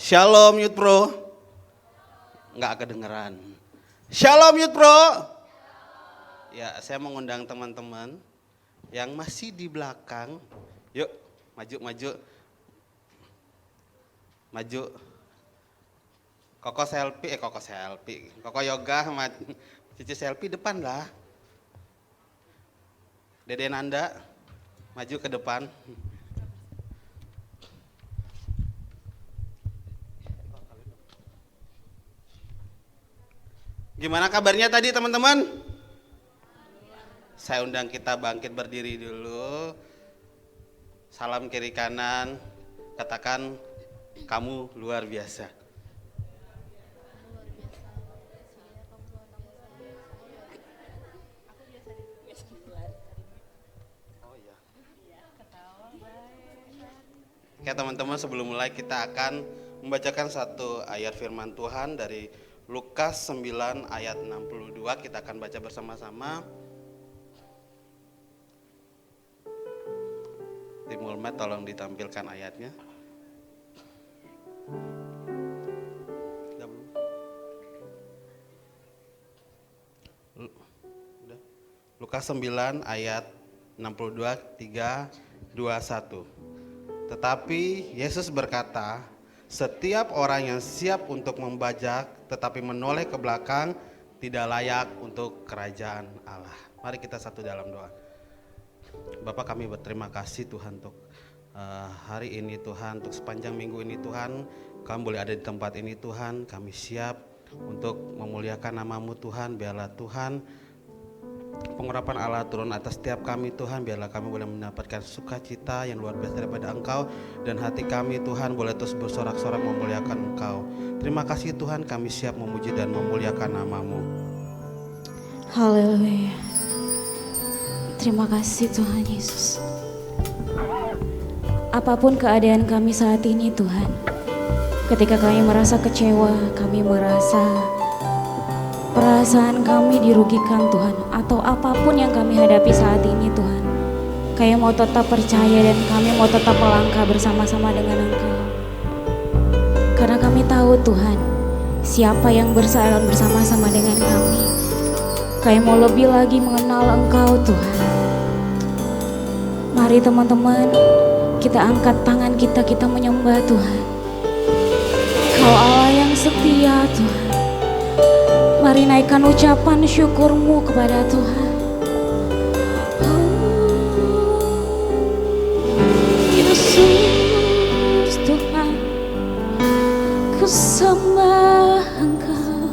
Shalom Youth Pro. Enggak kedengeran. Shalom Youth Pro. Ya, saya mengundang teman-teman yang masih di belakang. Yuk, maju. Maju. Koko selfie. Koko yoga sama Cici selfie depan lah. Dede Nanda, maju ke depan. Gimana kabarnya tadi teman-teman? Saya undang kita bangkit berdiri dulu. Salam kiri kanan. Katakan kamu luar biasa. Oke teman-teman, sebelum mulai kita akan membacakan satu ayat firman Tuhan dari Lukas 9 ayat 62. Kita akan baca bersama-sama. Tim Mulmet tolong ditampilkan ayatnya. Lukas 9 ayat 62, 3, 21. Tetapi Yesus berkata, setiap orang yang siap untuk membajak tetapi menoleh ke belakang tidak layak untuk kerajaan Allah. Mari kita satu dalam doa. Bapak, kami berterima kasih Tuhan untuk hari ini Tuhan, untuk sepanjang minggu ini Tuhan, kami boleh ada di tempat ini Tuhan. Kami siap untuk memuliakan nama-Mu Tuhan. Biarlah Tuhan pengurapan Allah turun atas setiap kami Tuhan. Biarlah kami boleh mendapatkan sukacita yang luar biasa daripada Engkau. Dan hati kami Tuhan boleh terus bersorak-sorak memuliakan Engkau. Terima kasih Tuhan, kami siap memuji dan memuliakan nama-Mu. Haleluya. Terima kasih Tuhan Yesus. Apapun keadaan kami saat ini Tuhan, ketika kami merasa kecewa, kami merasa perasaan kami dirugikan Tuhan, atau apapun yang kami hadapi saat ini Tuhan, kami mau tetap percaya dan kami mau tetap melangkah bersama-sama dengan Engkau. Karena kami tahu Tuhan, siapa yang bersahabat bersama-sama dengan kami. Kami mau lebih lagi mengenal Engkau Tuhan. Mari teman-teman, kita angkat tangan kita menyembah Tuhan. Kau Allah yang setia Tuhan. Mari naikkan ucapan syukur-Mu kepada Tuhan. Yesus Tuhan, ku sembah Engkau.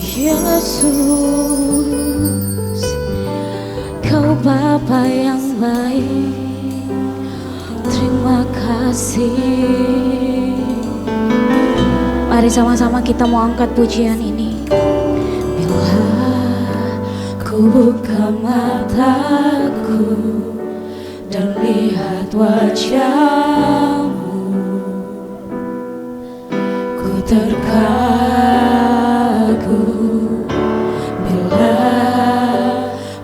Yesus, Kau Bapa yang baik. Terima kasih. Mari sama-sama kita mau angkat pujian ini. Bila ku buka mataku dan lihat wajah-Mu, ku terkagum. Bila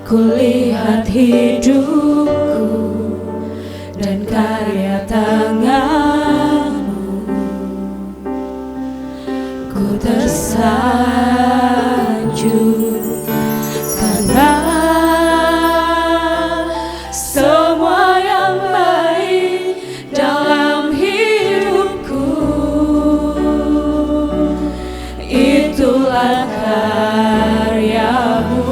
ku lihat hidupku dan karya tangan-Mu, ku tersanjung. Karena semua yang baik dalam hidupku, itulah karya-Mu.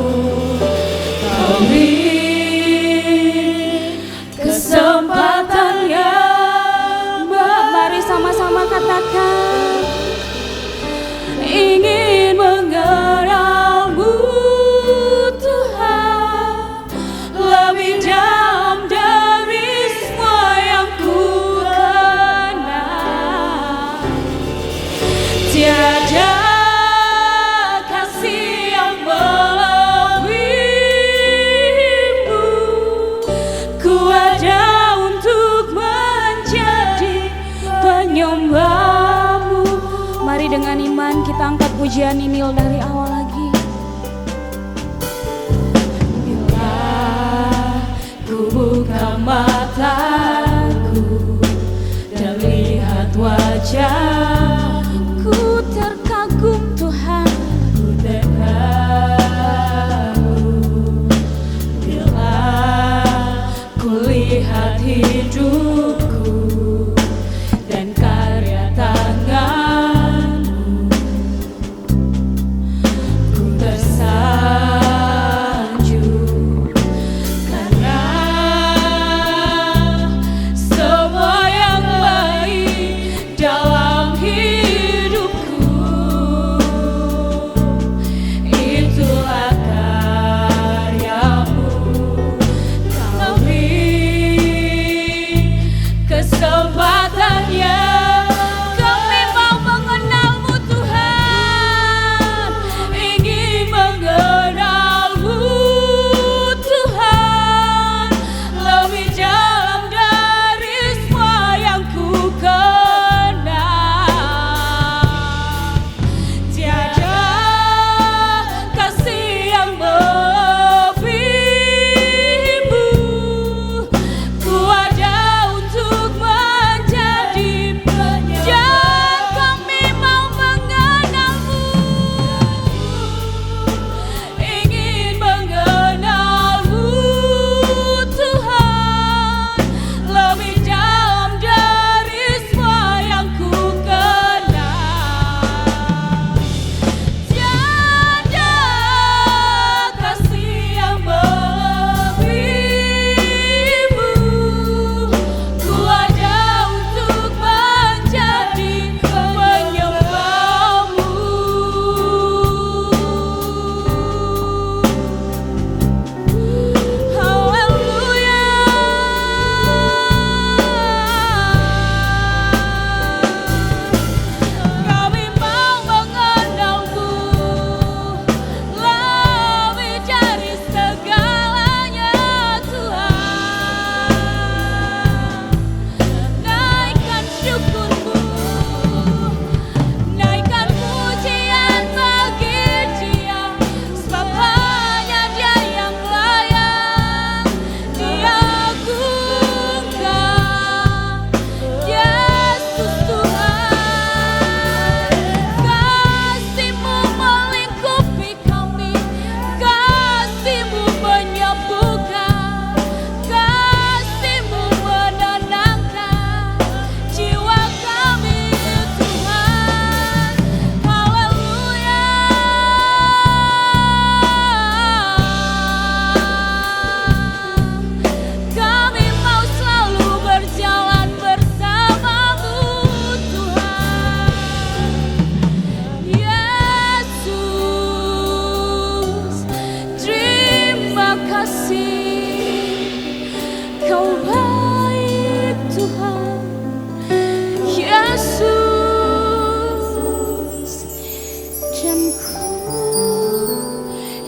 Kau beri kesempatan yang baik. Mari sama-sama katakan, ingin mengenal-Mu Tuhan lebih dalam dari semua yang ku kenal. Tiada kasih yang melebihi-Mu. Ku ada untuk menjadi penyembah-Mu. Mari dengan iman kita angkat pujian ini dari awal lagi. Bila ku buka mataku dan lihat wajah lihat hidupku dan karya tanganmu, ku tersanjung karena semua yang baik dalam hidupku, itulah karyamu. Kau beri kesempatannya, kami mau mengenalmu Tuhan, ingin mengenalmu Tuhan, lebih dalam dari semua yang ku kenal. Tiada kasih yang melebihimu, ku ada untuk menjadi penyedia. Kami mau mengenalmu, ingin mengenalmu Tuhan, lebih dalam dari semua yang ku kenal. Tiada kasih yang melebihimu, ku ada untuk menjadi penyembahmu. Kami mau mengenalmu lebih dari segalanya Tuhan. Naikkan syukurmu, naikkan pujian bagi Dia, sebab hanya Dia yang layak diagungkan. Yesus Tuhan, kasih-Mu melingkupi kami, kasih-Mu menyembuhkan, kasih-Mu menenangkan jiwa kami Tuhan. Haleluya. Kami mau selalu berjalan bersama-Mu Tuhan. Yesus, terima kasih, Kau baik Tuhan. Yesus, dan ku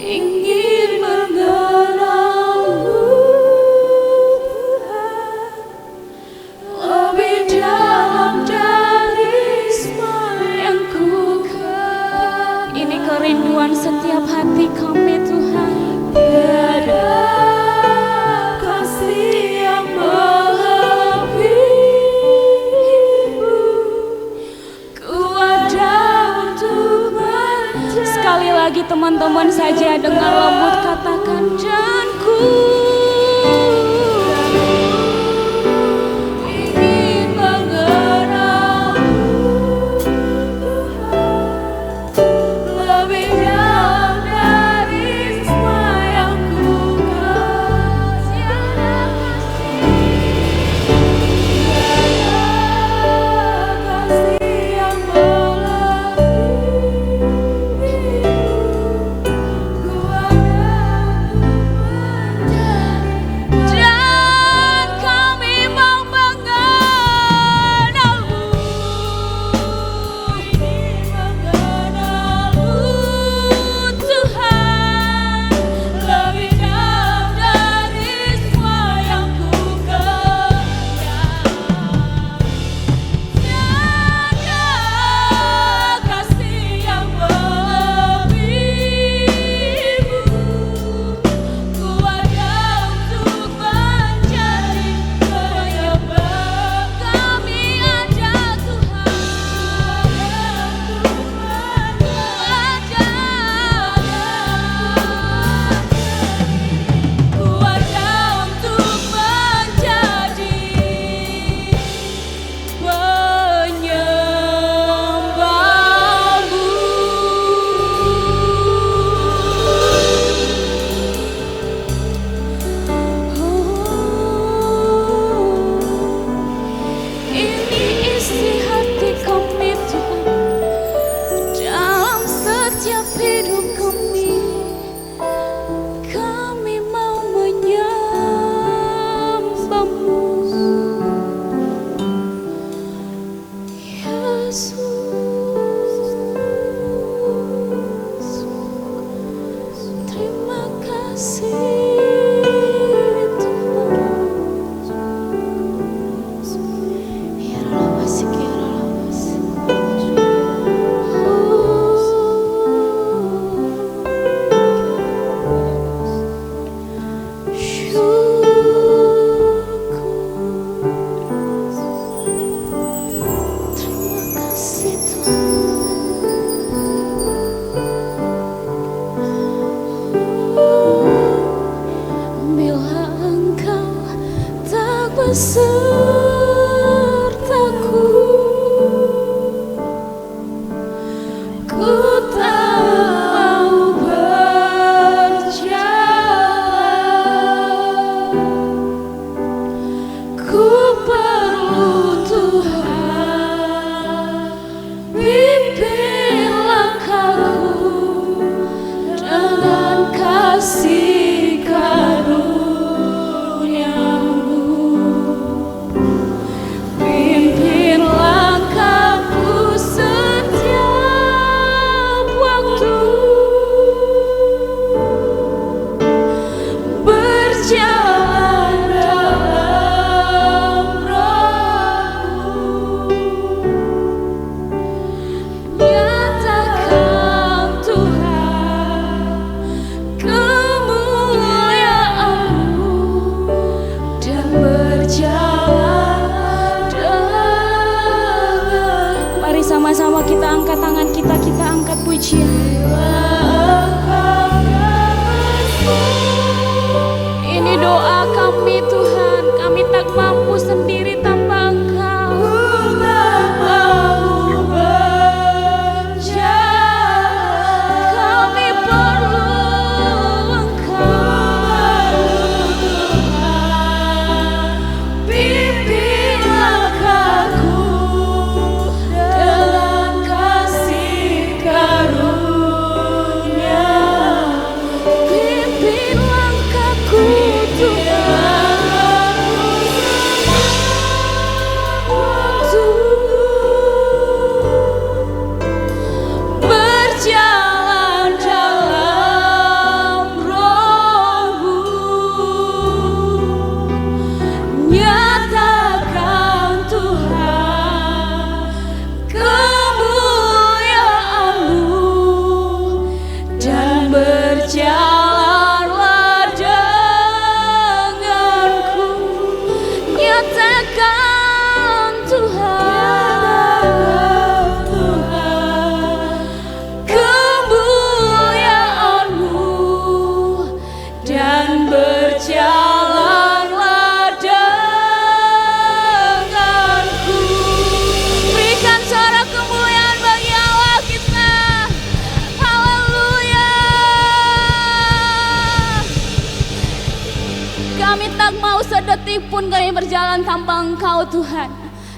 ingin mengenalmu Tuhan, lebih dalam dari semua yang ku kenal. Ini kerinduan setiap hati kami Tuhan. Tiada kasih yang melebihimu, ku ada untuk menjadi. Sekali lagi teman-teman saja dengan lembut katakan, dan ku ingin mengenalmu Tuhan, lebih dalam dari semua yang ku kenal. Tiada kasih yang melebihimu, ku ada untuk menjadi sertaku, ku tak mau berjalan, ku perlu Tuhan pimpin langkahku dengan kasih karunia-Mu. Pimpin langkahku setiap waktu, berjalan dalam Roh-Mu. Nyatakan Tuhan kemuliaan-Mu dan berjalan dengan. Mari sama-sama kita angkat tangan kita, kita angkat pujian. Ini doa kami Tuhan, kami tak mampu sendiri tanpa Engkau. Kami perlu Engkau. Pimpin langkahku dengan kasih karunia. Pimpin langkahku Tuhan, waktu berjalan dalam Roh-Mu. Nyatakan Tuhan kemuliaan-Mu dan berjalanlah denganku. Nyatakan Tuhan kemuliaan-Mu dan berjalanlah denganku. Berikan suara kemuliaan bagi Allah kita. Haleluya. Kami tak mau sedetik pun kami berjalan tanpa Engkau Tuhan.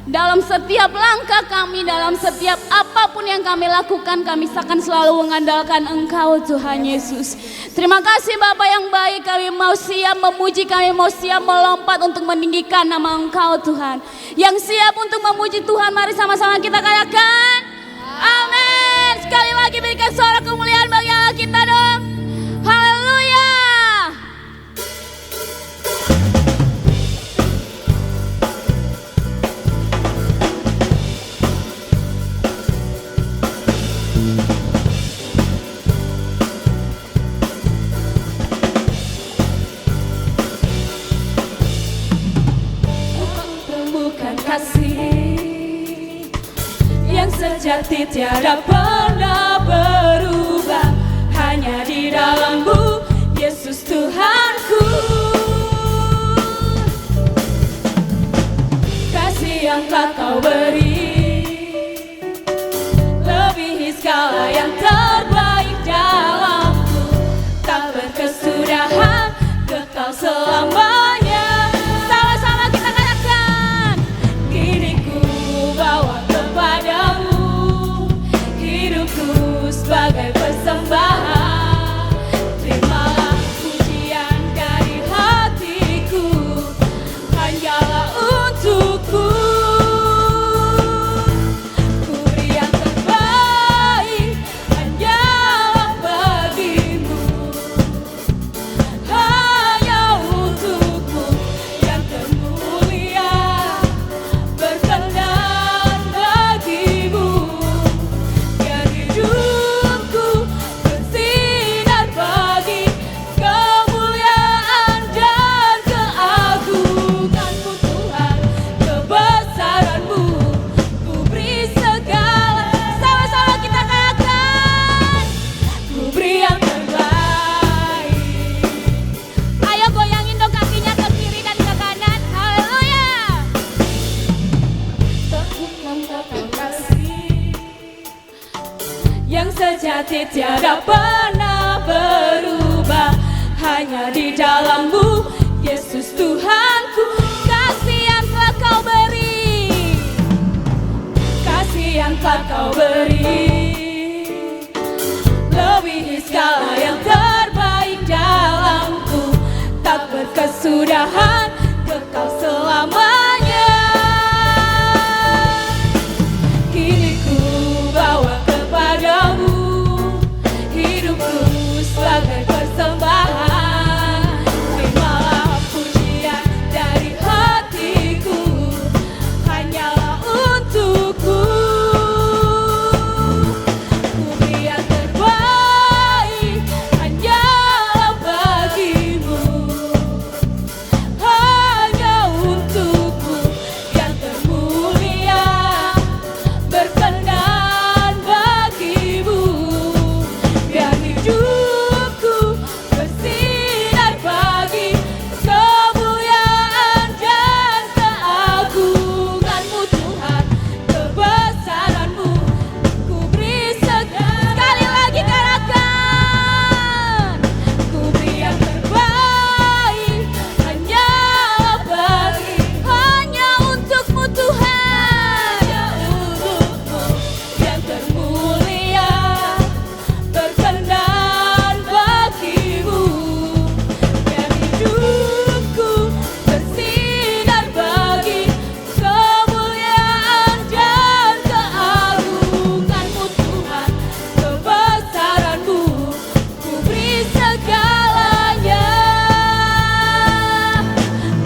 Dalam setiap langkah kami, dalam setiap apapun yang kami lakukan, kami akan selalu mengandalkan Engkau Tuhan Yesus. Terima kasih Bapa yang baik, kami mau siap memuji, kami mau siap melompat untuk meninggikan nama Engkau Tuhan. Yang siap untuk memuji Tuhan, mari sama-sama kita katakan amin. Sekali lagi berikan suara kemuliaan bagi Allah kita dong. Haleluya. Bukan kasih yang sejati tiada pernah berubah, hanya di dalam-Mu Yesus Tuhanku. Kasih yang telah Kau beri lebihi segala yang terbaik dalamku, tak berkesudahan, kekal selamanya. Sama-sama kita katakan, kini ku bawa kepadamu hidupku sebagai persembahan. Terimalah pujian dari hatiku, hanyalah untukku. sejati tiada pernah berubah. Hanya di dalam-Mu Yesus Tuhanku. Kasih yang telah Kau beri, kasih yang telah Kau beri, lebihi segala yang terbaik dalamku. Tak berkesudahan, kekal selamanya. Kini ku bawa kepadamu hidupku sebagai persembahan. Terimalah pujian dari hatiku, hanyalah untukmu. Ku beri yang terbaik, hanyalah bagimu, hanya untukmu yang termulia. Berkenan bagimu, biar hidupku bersinar bagi kemuliaan dan keagungan-Mu Tuhan. Kebesaran-Mu ku beri sekali lagi katakan, ku beri yang terbaik, hanyalah bagi, hanya untukmu Tuhan, hanya untukmu yang termulia. Berkenan bagimu, biar hidupku bersinar bagi kemuliaan dan keagungan-Mu Tuhan. Kebesaran-Mu ku beri segalanya,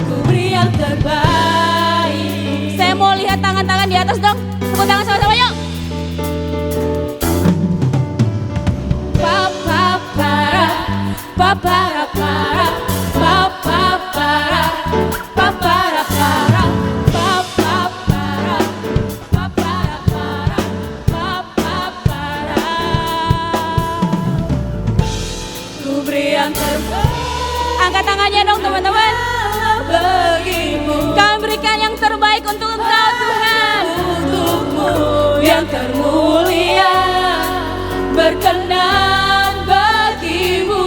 ku beri yang terbaik. Saya mau lihat tangan-tangan di atas dong. Tepuk tangan sama-sama yuk. Papapara, paparapara, papapara, paparapara, papapara, paparapara, papapara. Ku beri yang terbaik Angkat tangannya dong teman-teman. bagimu, Kami berikan yang terbaik untuk Engkau Tuhan. untukmu yang termulia. Berkenan bagimu,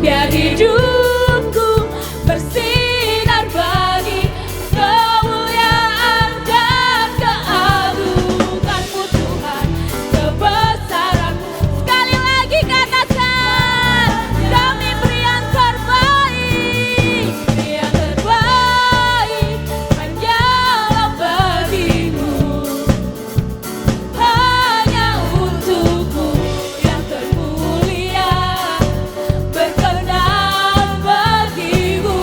biar hidupku bersinar bagi kemuliaan dan keagungan-Mu Tuhan. Kebesaran-Mu, sekali lagi katakan, kami beri yang terbaik, beri yang terbaik, hanyalah bagimu, hanya untukmu yang termulia. Berkenan bagimu,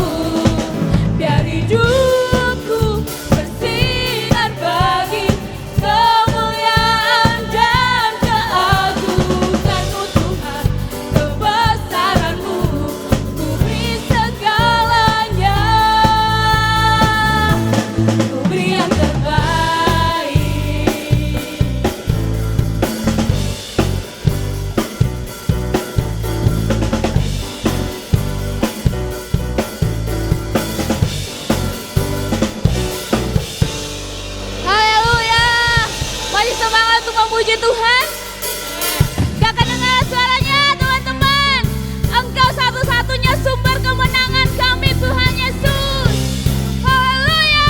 biar hidupku bersinar bagi kemuliaan dan keagungan-Mu Tuhan. Kebesaran-Mu ku beri segalanya, ku beri yang terbaik. Haleluya. Masih semangat untuk memuji Tuhan? Gak kedengaran suaranya teman-teman. Engkau satu-satunya sumber kemenangan kami Tuhan Yesus. Haleluya.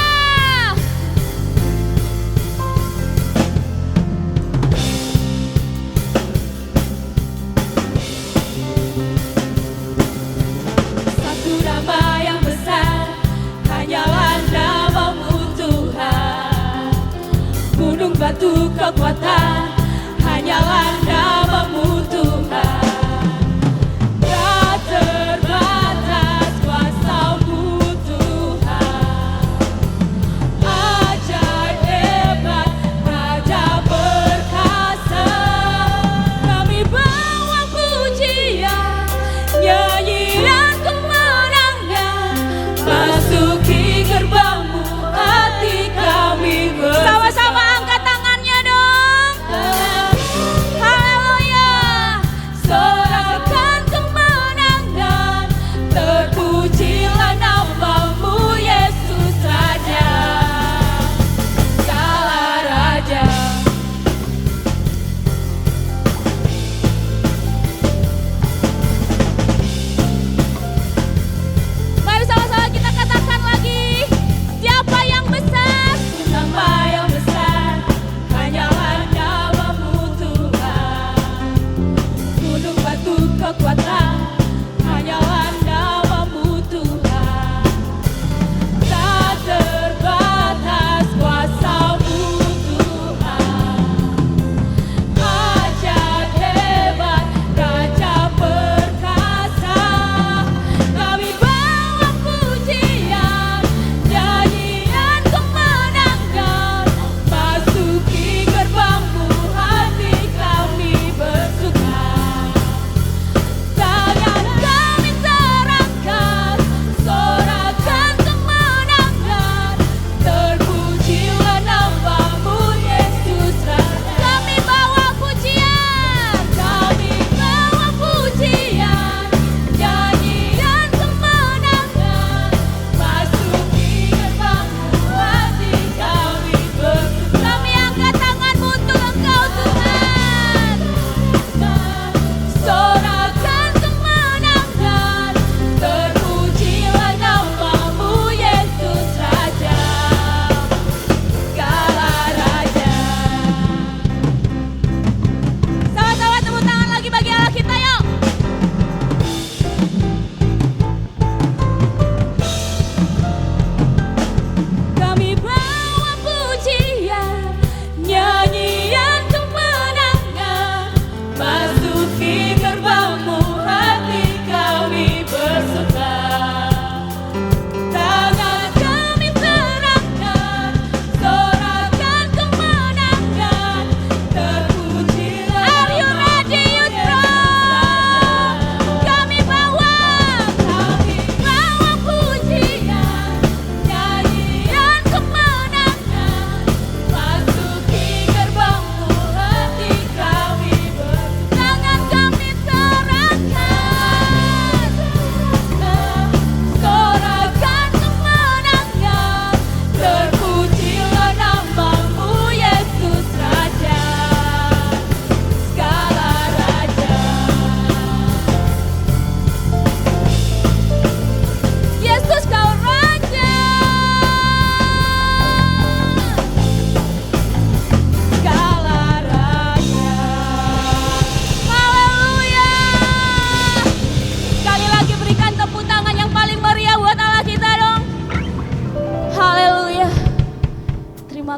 Satu nama yang besar, hanyalah nama-Mu Tuhan. Gunung batu kekuatan, hanyalah nama-Mu Tuhan. Tak terbatas kuasa-Mu Tuhan. Ajaib hebat, Raja perkasa. Kami bawa pujian, nyanyian kemenangan, masuki gerbang-Mu, hati kami Sama-sama angkat tangannya dong.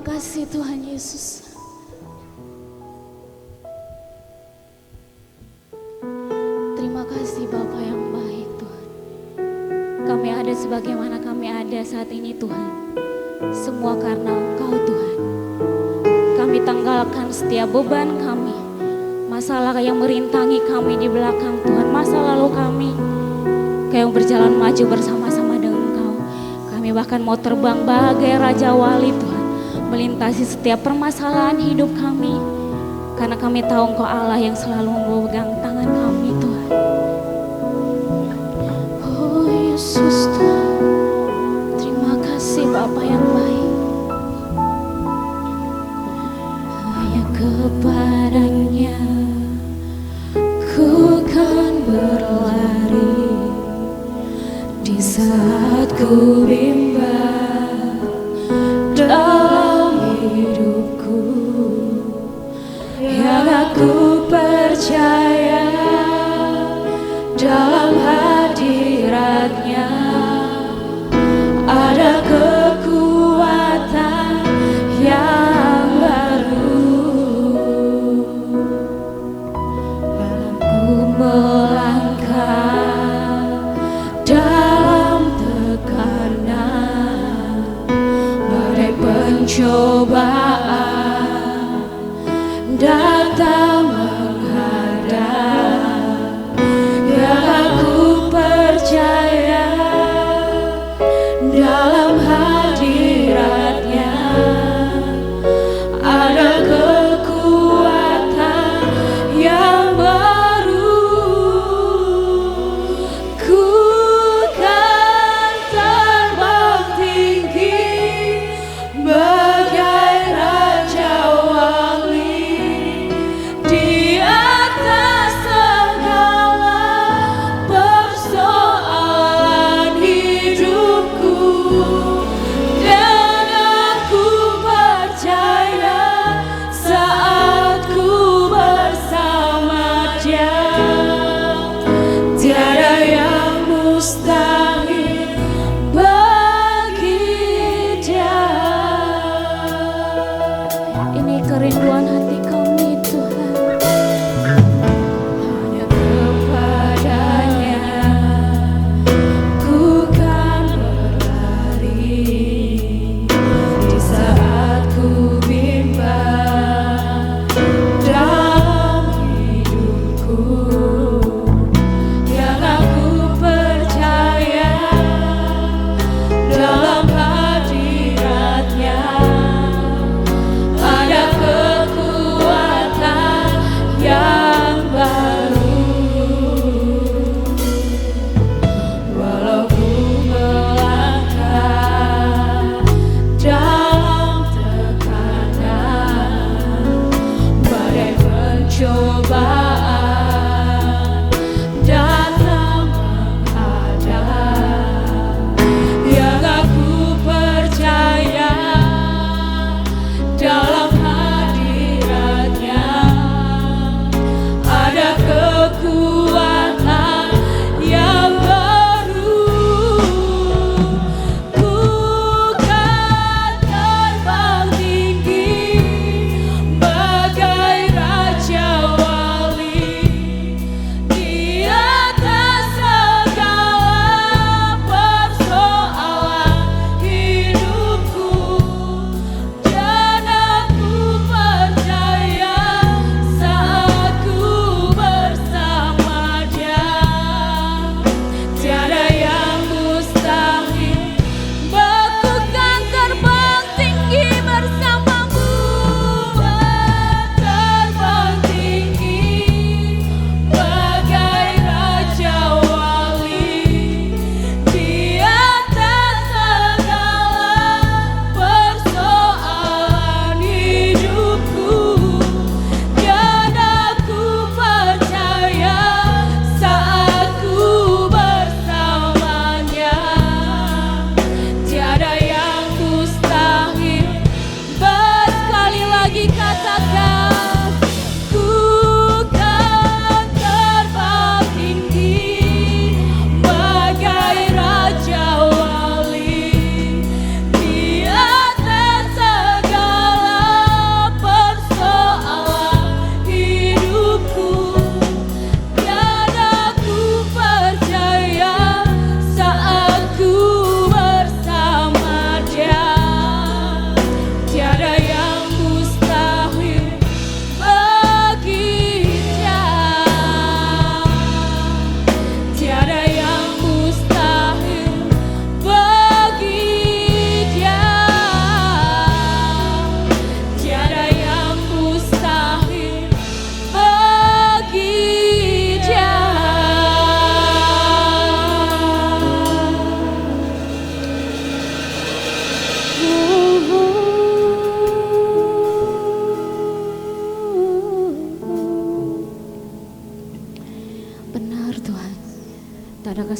Terima kasih Tuhan Yesus. Terima kasih Bapa yang baik Tuhan. Kami ada sebagaimana kami ada saat ini Tuhan. Semua karena Engkau Tuhan. Kami tanggalkan setiap beban kami. Masalah yang merintangi kami di belakang Tuhan. Masa lalu kami. Kau berjalan maju bersama-sama dengan Engkau. Kami bahkan mau terbang bagai Raja Wali Tuhan. Melintasi setiap permasalahan hidup kami. Karena kami tahu Engkau Allah yang selalu memegang tangan kami Tuhan. Oh Yesus Tuhan. Terima kasih Bapa yang baik. Hanya kepadanya ku kan berlari di saat ku bimbang dalam hidupku, yang aku percaya dalam hadiratnya ada kekuatan yang baru. Ku melangkah dalam tekanan, badai pencobaan datang menghadap, yang aku percaya dalam hadiratnya ada kekuatan yang baru. Ku kan terbang tinggi bagai Raja Wali di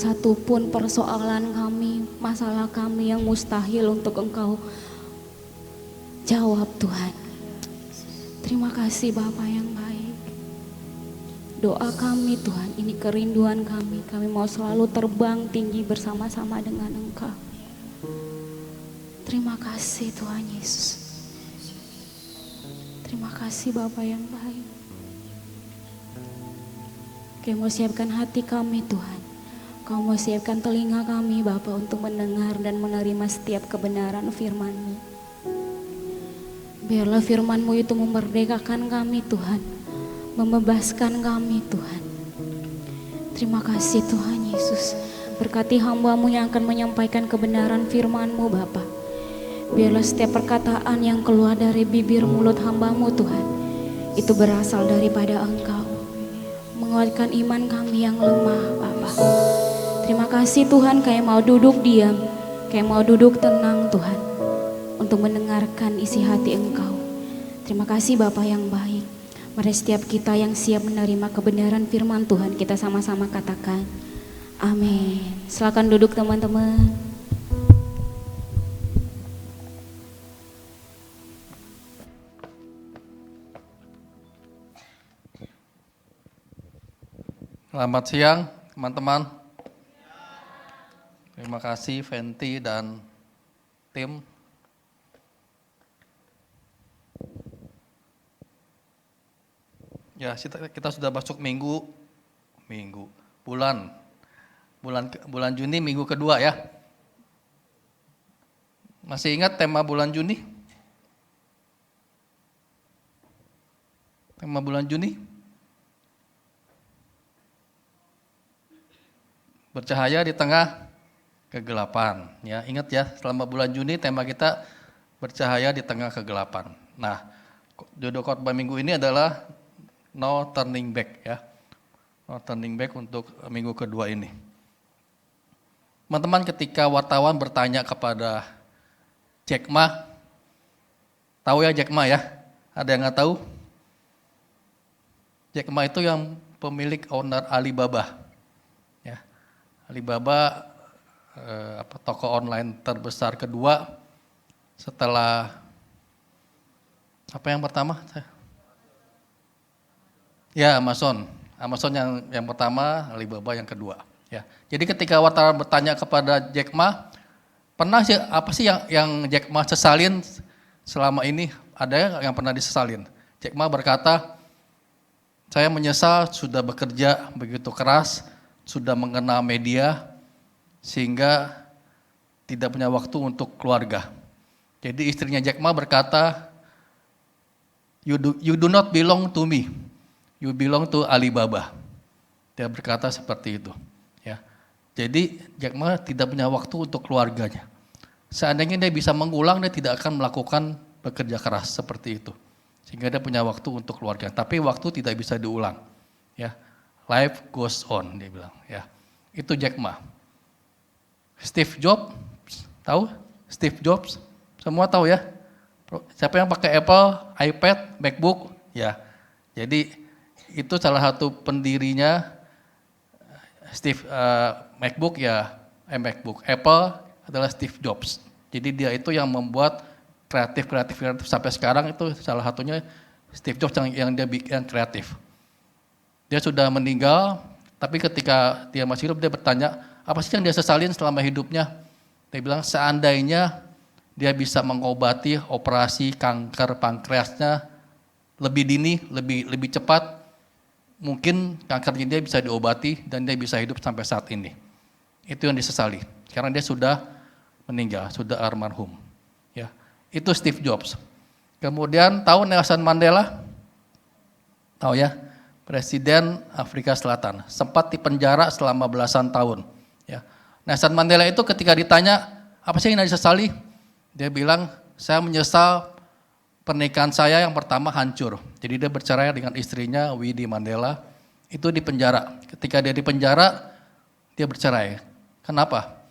satupun persoalan kami, masalah kami yang mustahil untuk Engkau jawab Tuhan. Terima kasih Bapa yang baik. Doa kami Tuhan, ini kerinduan kami. Kami mau selalu terbang tinggi bersama-sama dengan Engkau. Terima kasih Tuhan Yesus. Terima kasih Bapa yang baik. Kau mau siapkan hati kami Tuhan. Kau mau siapkan telinga kami Bapa untuk mendengar dan menerima setiap kebenaran firman-Mu. Biarlah firman-Mu itu memerdekakan kami Tuhan, membebaskan kami Tuhan. Terima kasih Tuhan Yesus. Berkati hamba-Mu yang akan menyampaikan kebenaran firman-Mu Bapa. Biarlah setiap perkataan yang keluar dari bibir mulut hamba-Mu Tuhan, itu berasal daripada Engkau. Menguatkan iman kami yang lemah Bapa. Terima kasih Tuhan, Kau mau duduk diam, Kau mau duduk tenang Tuhan, untuk mendengarkan isi hati Engkau. Terima kasih Bapa yang baik. Mari setiap kita yang siap menerima kebenaran firman Tuhan, kita sama-sama katakan amin. Silakan duduk teman-teman. Selamat siang teman-teman. Terima kasih Fenty dan tim. Ya, kita sudah masuk bulan Juni, minggu kedua ya. Masih ingat tema bulan Juni? Tema bulan Juni? Bercahaya di tengah kegelapan. Ya, ingat ya, selama bulan Juni tema kita bercahaya di tengah kegelapan. Nah, judul khotbah minggu ini adalah No Turning Back ya. No Turning Back untuk minggu kedua ini. Teman-teman, ketika wartawan bertanya kepada Jack Ma, tahu ya Jack Ma ya? Ada yang nggak tahu? Jack Ma itu yang pemilik owner Alibaba. Ya. Alibaba toko online terbesar kedua setelah apa yang pertama? Ya, Amazon. Amazon yang pertama, Alibaba yang kedua. Ya. Jadi ketika wartawan bertanya kepada Jack Ma, apa sih yang Jack Ma sesalin selama ini? Ada yang pernah disesalin? Jack Ma berkata, saya menyesal sudah bekerja begitu keras, sudah mengenal media, sehingga tidak punya waktu untuk keluarga. Jadi istrinya Jack Ma berkata, you do not belong to me, you belong to Alibaba. Dia berkata seperti itu. Ya. Jadi Jack Ma tidak punya waktu untuk keluarganya. Seandainya dia bisa mengulang, dia tidak akan melakukan bekerja keras seperti itu. Sehingga dia punya waktu untuk keluarga. Tapi waktu tidak bisa diulang. Ya. Life goes on, dia bilang. Ya. Itu Jack Ma. Steve Jobs, tahu? Steve Jobs, semua tahu ya? Siapa yang pakai Apple, iPad, MacBook? Ya. Jadi itu salah satu pendirinya MacBook ya, MacBook. Apple adalah Steve Jobs. Jadi dia itu yang membuat kreatif sampai sekarang, itu salah satunya Steve Jobs yang dia bikin kreatif. Dia sudah meninggal, tapi ketika dia masih hidup dia bertanya, apa sih yang dia sesalin selama hidupnya? Dia bilang seandainya dia bisa mengobati operasi kanker pankreasnya lebih dini, lebih cepat, mungkin kankernya dia bisa diobati dan dia bisa hidup sampai saat ini. Itu yang disesali, karena dia sudah meninggal, sudah almarhum. Ya, itu Steve Jobs. Kemudian tahu Nelson Mandela? Tahu ya? Presiden Afrika Selatan, sempat dipenjara selama belasan tahun. Ya. Nelson Mandela itu ketika ditanya, apa sih yang disesali? Dia bilang, saya menyesal pernikahan saya yang pertama hancur. Jadi dia bercerai dengan istrinya, Winnie Mandela, itu di penjara. Ketika dia di penjara, dia bercerai. Kenapa?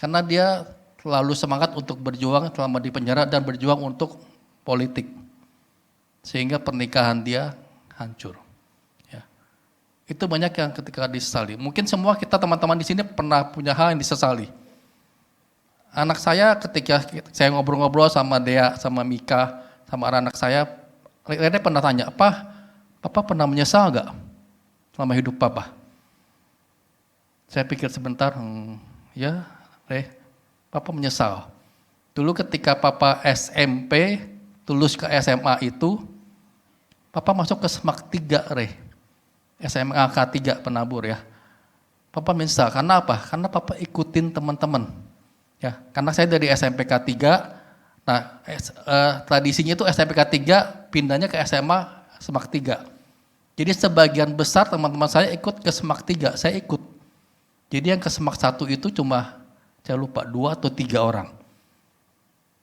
Karena dia selalu semangat untuk berjuang selama di penjara dan berjuang untuk politik. Sehingga pernikahan dia hancur. Ya. Itu banyak yang ketika disesali. Mungkin semua kita teman-teman di sini pernah punya hal yang disesali. Anak saya ketika saya ngobrol-ngobrol sama Dea, sama Mika, sama anak saya, Rene pernah tanya, Papa pernah menyesal gak selama hidup Papa? Saya pikir sebentar, ya Papa menyesal. Dulu ketika Papa SMP, lulus ke SMA itu, Papa masuk ke SMAK 3, SMA K3 Penabur ya. Papa menyesal, karena apa? Karena Papa ikutin teman-teman. Ya, karena saya dari SMP K3, nah tradisinya itu SMP K3 pindahnya ke SMA SMAK 3. Jadi sebagian besar teman-teman saya ikut ke SMAK 3, saya ikut. Jadi yang ke SMAK 1 itu cuma, saya lupa 2 atau 3 orang.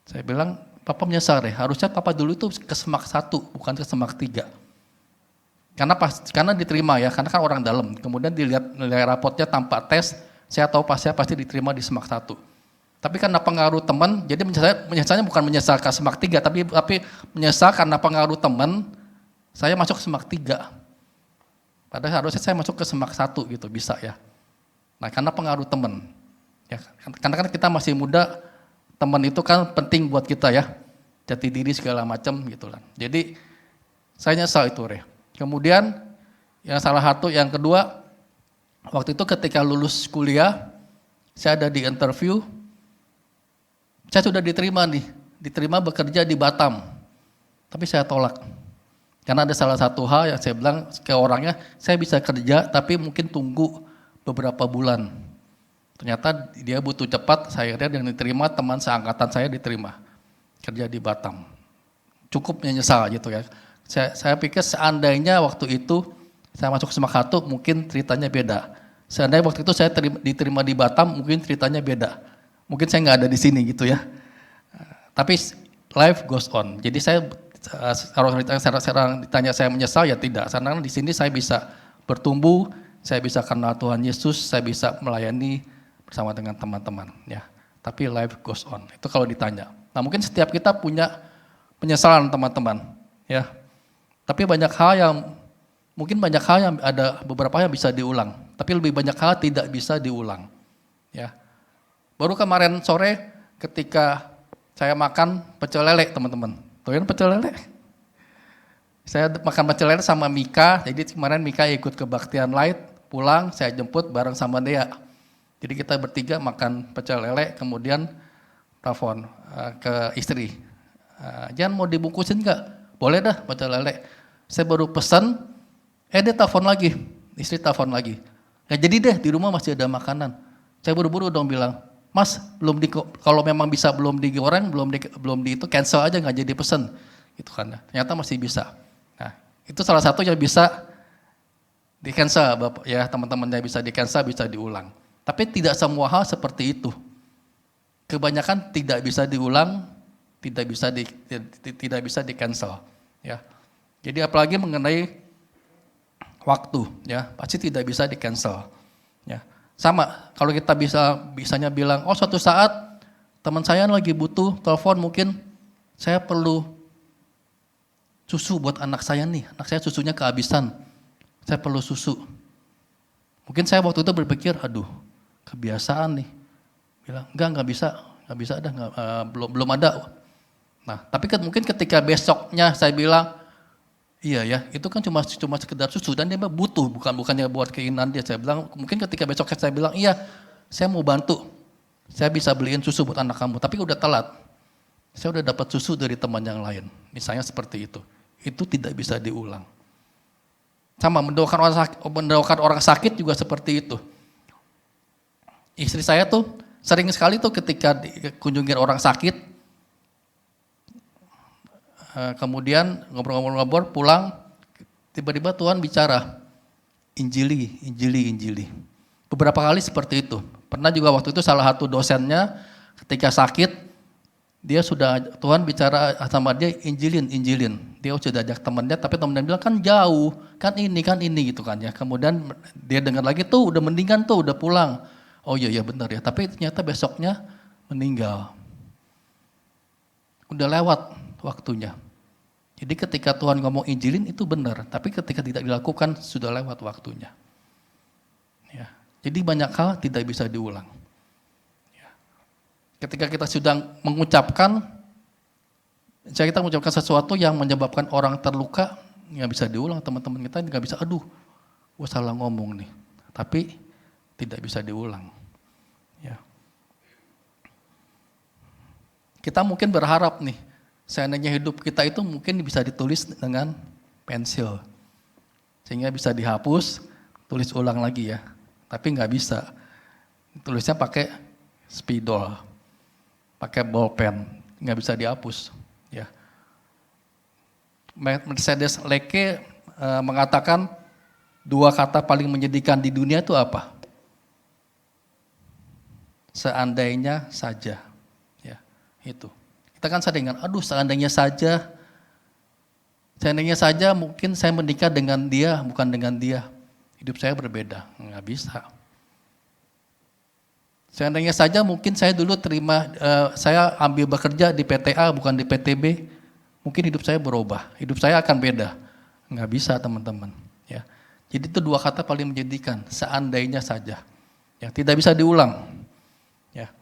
Saya bilang, Papa menyesal harusnya Papa dulu itu ke SMAK 1, bukan ke SMAK 3. Karena diterima ya, karena kan orang dalam. Kemudian dilihat nilai rapotnya tanpa tes, saya tahu pasti diterima di SMAK 1. Tapi karena pengaruh teman, jadi menyesalnya bukan menyesal ke SMAK 3, tapi menyesal karena pengaruh teman, saya masuk ke SMAK 3. Padahal harusnya saya masuk ke SMAK 1 gitu, bisa ya. Nah karena pengaruh teman. Ya, karena kan kita masih muda, teman itu kan penting buat kita ya. Jati diri segala macam gitu kan. Jadi saya nyesal itu Kemudian yang yang kedua, waktu itu ketika lulus kuliah, saya ada di interview, saya sudah diterima bekerja di Batam, tapi saya tolak. Karena ada salah satu hal yang saya bilang ke orangnya, saya bisa kerja tapi mungkin tunggu beberapa bulan. Ternyata dia butuh cepat, saya kira yang diterima teman seangkatan saya diterima, kerja di Batam. Cukup menyesal gitu ya. Saya pikir seandainya waktu itu saya masuk ke SMAK 1 mungkin ceritanya beda. Seandainya waktu itu saya diterima di Batam mungkin ceritanya beda. Mungkin saya nggak ada di sini gitu ya. Tapi life goes on. Jadi kalau sekarang ditanya saya menyesal ya tidak. Karena di sini saya bisa bertumbuh, saya bisa kenal Tuhan Yesus, saya bisa melayani bersama dengan teman-teman. Ya. Tapi life goes on. Itu kalau ditanya. Nah mungkin setiap kita punya penyesalan teman-teman. Ya. Tapi banyak hal yang ada beberapa yang bisa diulang, tapi lebih banyak hal tidak bisa diulang. Ya. Baru kemarin sore ketika saya makan pecel lele, teman-teman. Doyan pecel lele? Saya makan pecel lele sama Mika, jadi kemarin Mika ikut kebaktian Light, pulang saya jemput bareng sama Dea. Jadi kita bertiga makan pecel lele, kemudian telepon ke istri. Jangan mau dibungkusin enggak? Boleh dah pecel lele. Saya baru pesan, dia telepon lagi, istri telepon lagi. Ya jadi deh di rumah masih ada makanan. Saya buru-buru dong bilang, Mas kalau memang bisa belum digoreng, belum di itu cancel aja nggak jadi pesen, gitu kan. Ternyata masih bisa. Nah itu salah satu yang bisa di cancel, Bapak ya teman-temannya bisa di cancel, bisa diulang. Tapi tidak semua hal seperti itu. Kebanyakan tidak bisa diulang, tidak bisa di cancel. Ya. Jadi apalagi mengenai waktu, ya pasti tidak bisa di cancel. Ya. Sama kalau kita bisanya bilang, suatu saat teman saya lagi butuh telepon, mungkin saya perlu susu buat anak saya nih, anak saya susunya kehabisan, saya perlu susu. Mungkin saya waktu itu berpikir, aduh kebiasaan nih, bilang nggak bisa dah, belum ada. Nah, tapi mungkin ketika besoknya saya bilang, iya ya, itu kan cuma sekedar susu dan dia butuh, bukannya buat keinginan dia. Saya bilang, mungkin ketika besoknya saya bilang, iya, saya mau bantu, saya bisa beliin susu buat anak kamu, tapi udah telat. Saya udah dapat susu dari teman yang lain, misalnya seperti itu. Itu tidak bisa diulang. Sama mendoakan orang sakit juga seperti itu. Istri saya tuh sering sekali tuh ketika kunjungin orang sakit, kemudian ngobrol-ngobrol pulang, tiba-tiba Tuhan bicara, Injili. Beberapa kali seperti itu. Pernah juga waktu itu salah satu dosennya ketika sakit, Tuhan bicara sama dia, Injilin. Dia sudah ajak temannya, tapi temannya bilang kan jauh, kan ini gitu kan ya. Kemudian dia dengar lagi tuh udah mendingan tuh, udah pulang. Oh iya benar ya, tapi ternyata besoknya meninggal. Udah lewat waktunya. Jadi ketika Tuhan ngomong injilin itu benar, tapi ketika tidak dilakukan sudah lewat waktunya. Ya. Jadi banyak hal tidak bisa diulang. Ya. Ketika kita sudah mengucapkan, kita mengucapkan sesuatu yang menyebabkan orang terluka, nggak bisa diulang, teman-teman kita nggak bisa, aduh, gue salah ngomong nih. Tapi tidak bisa diulang. Ya. Kita mungkin berharap nih, seandainya hidup kita itu mungkin bisa ditulis dengan pensil. Sehingga bisa dihapus, tulis ulang lagi ya. Tapi nggak bisa. Tulisnya pakai spidol, pakai bolpen, nggak bisa dihapus. Ya. Mercedes Leke mengatakan 2 kata paling menyedihkan di dunia itu apa? Seandainya saja. Ya, itu. Kita kan sering kan, aduh seandainya saja mungkin saya menikah dengan dia, bukan dengan dia. Hidup saya berbeda, nggak bisa. Seandainya saja mungkin saya dulu saya ambil bekerja di PTA, bukan di PTB, mungkin hidup saya berubah, hidup saya akan beda. Nggak bisa teman-teman. Ya. Jadi itu 2 kata paling menyedihkan, seandainya saja. Ya, tidak bisa diulang. Ya.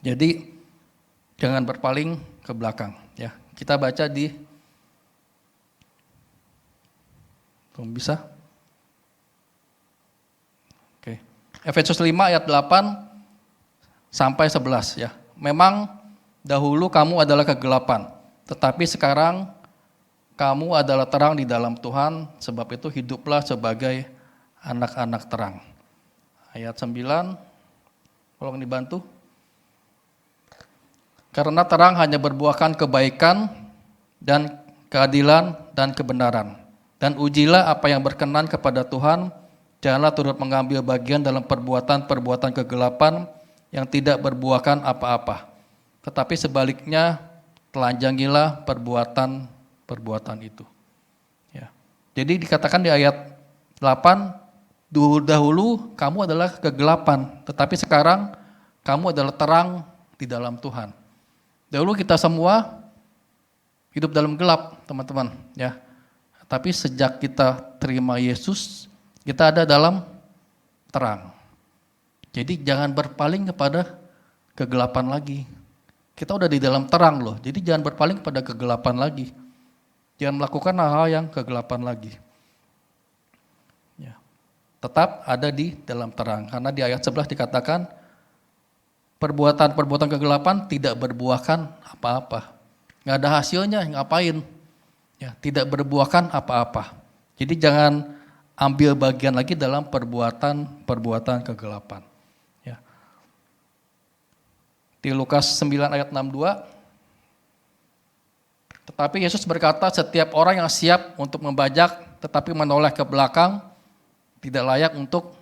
Jadi jangan berpaling ke belakang. Ya, kita baca di, bisa? Oke, Efesus 5 ayat 8 sampai 11 ya. Memang dahulu kamu adalah kegelapan, tetapi sekarang kamu adalah terang di dalam Tuhan, sebab itu hiduplah sebagai anak-anak terang. Ayat 9, tolong dibantu. Karena terang hanya berbuahkan kebaikan dan keadilan dan kebenaran. Dan ujilah apa yang berkenan kepada Tuhan, janganlah turut mengambil bagian dalam perbuatan-perbuatan kegelapan yang tidak berbuahkan apa-apa. Tetapi sebaliknya, telanjangilah perbuatan-perbuatan itu. Ya. Jadi dikatakan di ayat 8, dahulu kamu adalah kegelapan, tetapi sekarang kamu adalah terang di dalam Tuhan. Dahulu kita semua hidup dalam gelap, teman-teman, ya. Tapi sejak kita terima Yesus, kita ada dalam terang. Jadi jangan berpaling kepada kegelapan lagi. Kita udah di dalam terang loh, jadi jangan berpaling kepada kegelapan lagi. Jangan melakukan hal-hal yang kegelapan lagi. Ya. Tetap ada di dalam terang, karena di ayat 11 dikatakan, perbuatan-perbuatan kegelapan tidak berbuahkan apa-apa. Nggak ada hasilnya, ngapain? Ya, tidak berbuahkan apa-apa. Jadi jangan ambil bagian lagi dalam perbuatan-perbuatan kegelapan. Ya. Di Lukas 9 ayat 62, tetapi Yesus berkata, setiap orang yang siap untuk membajak tetapi menoleh ke belakang tidak layak untuk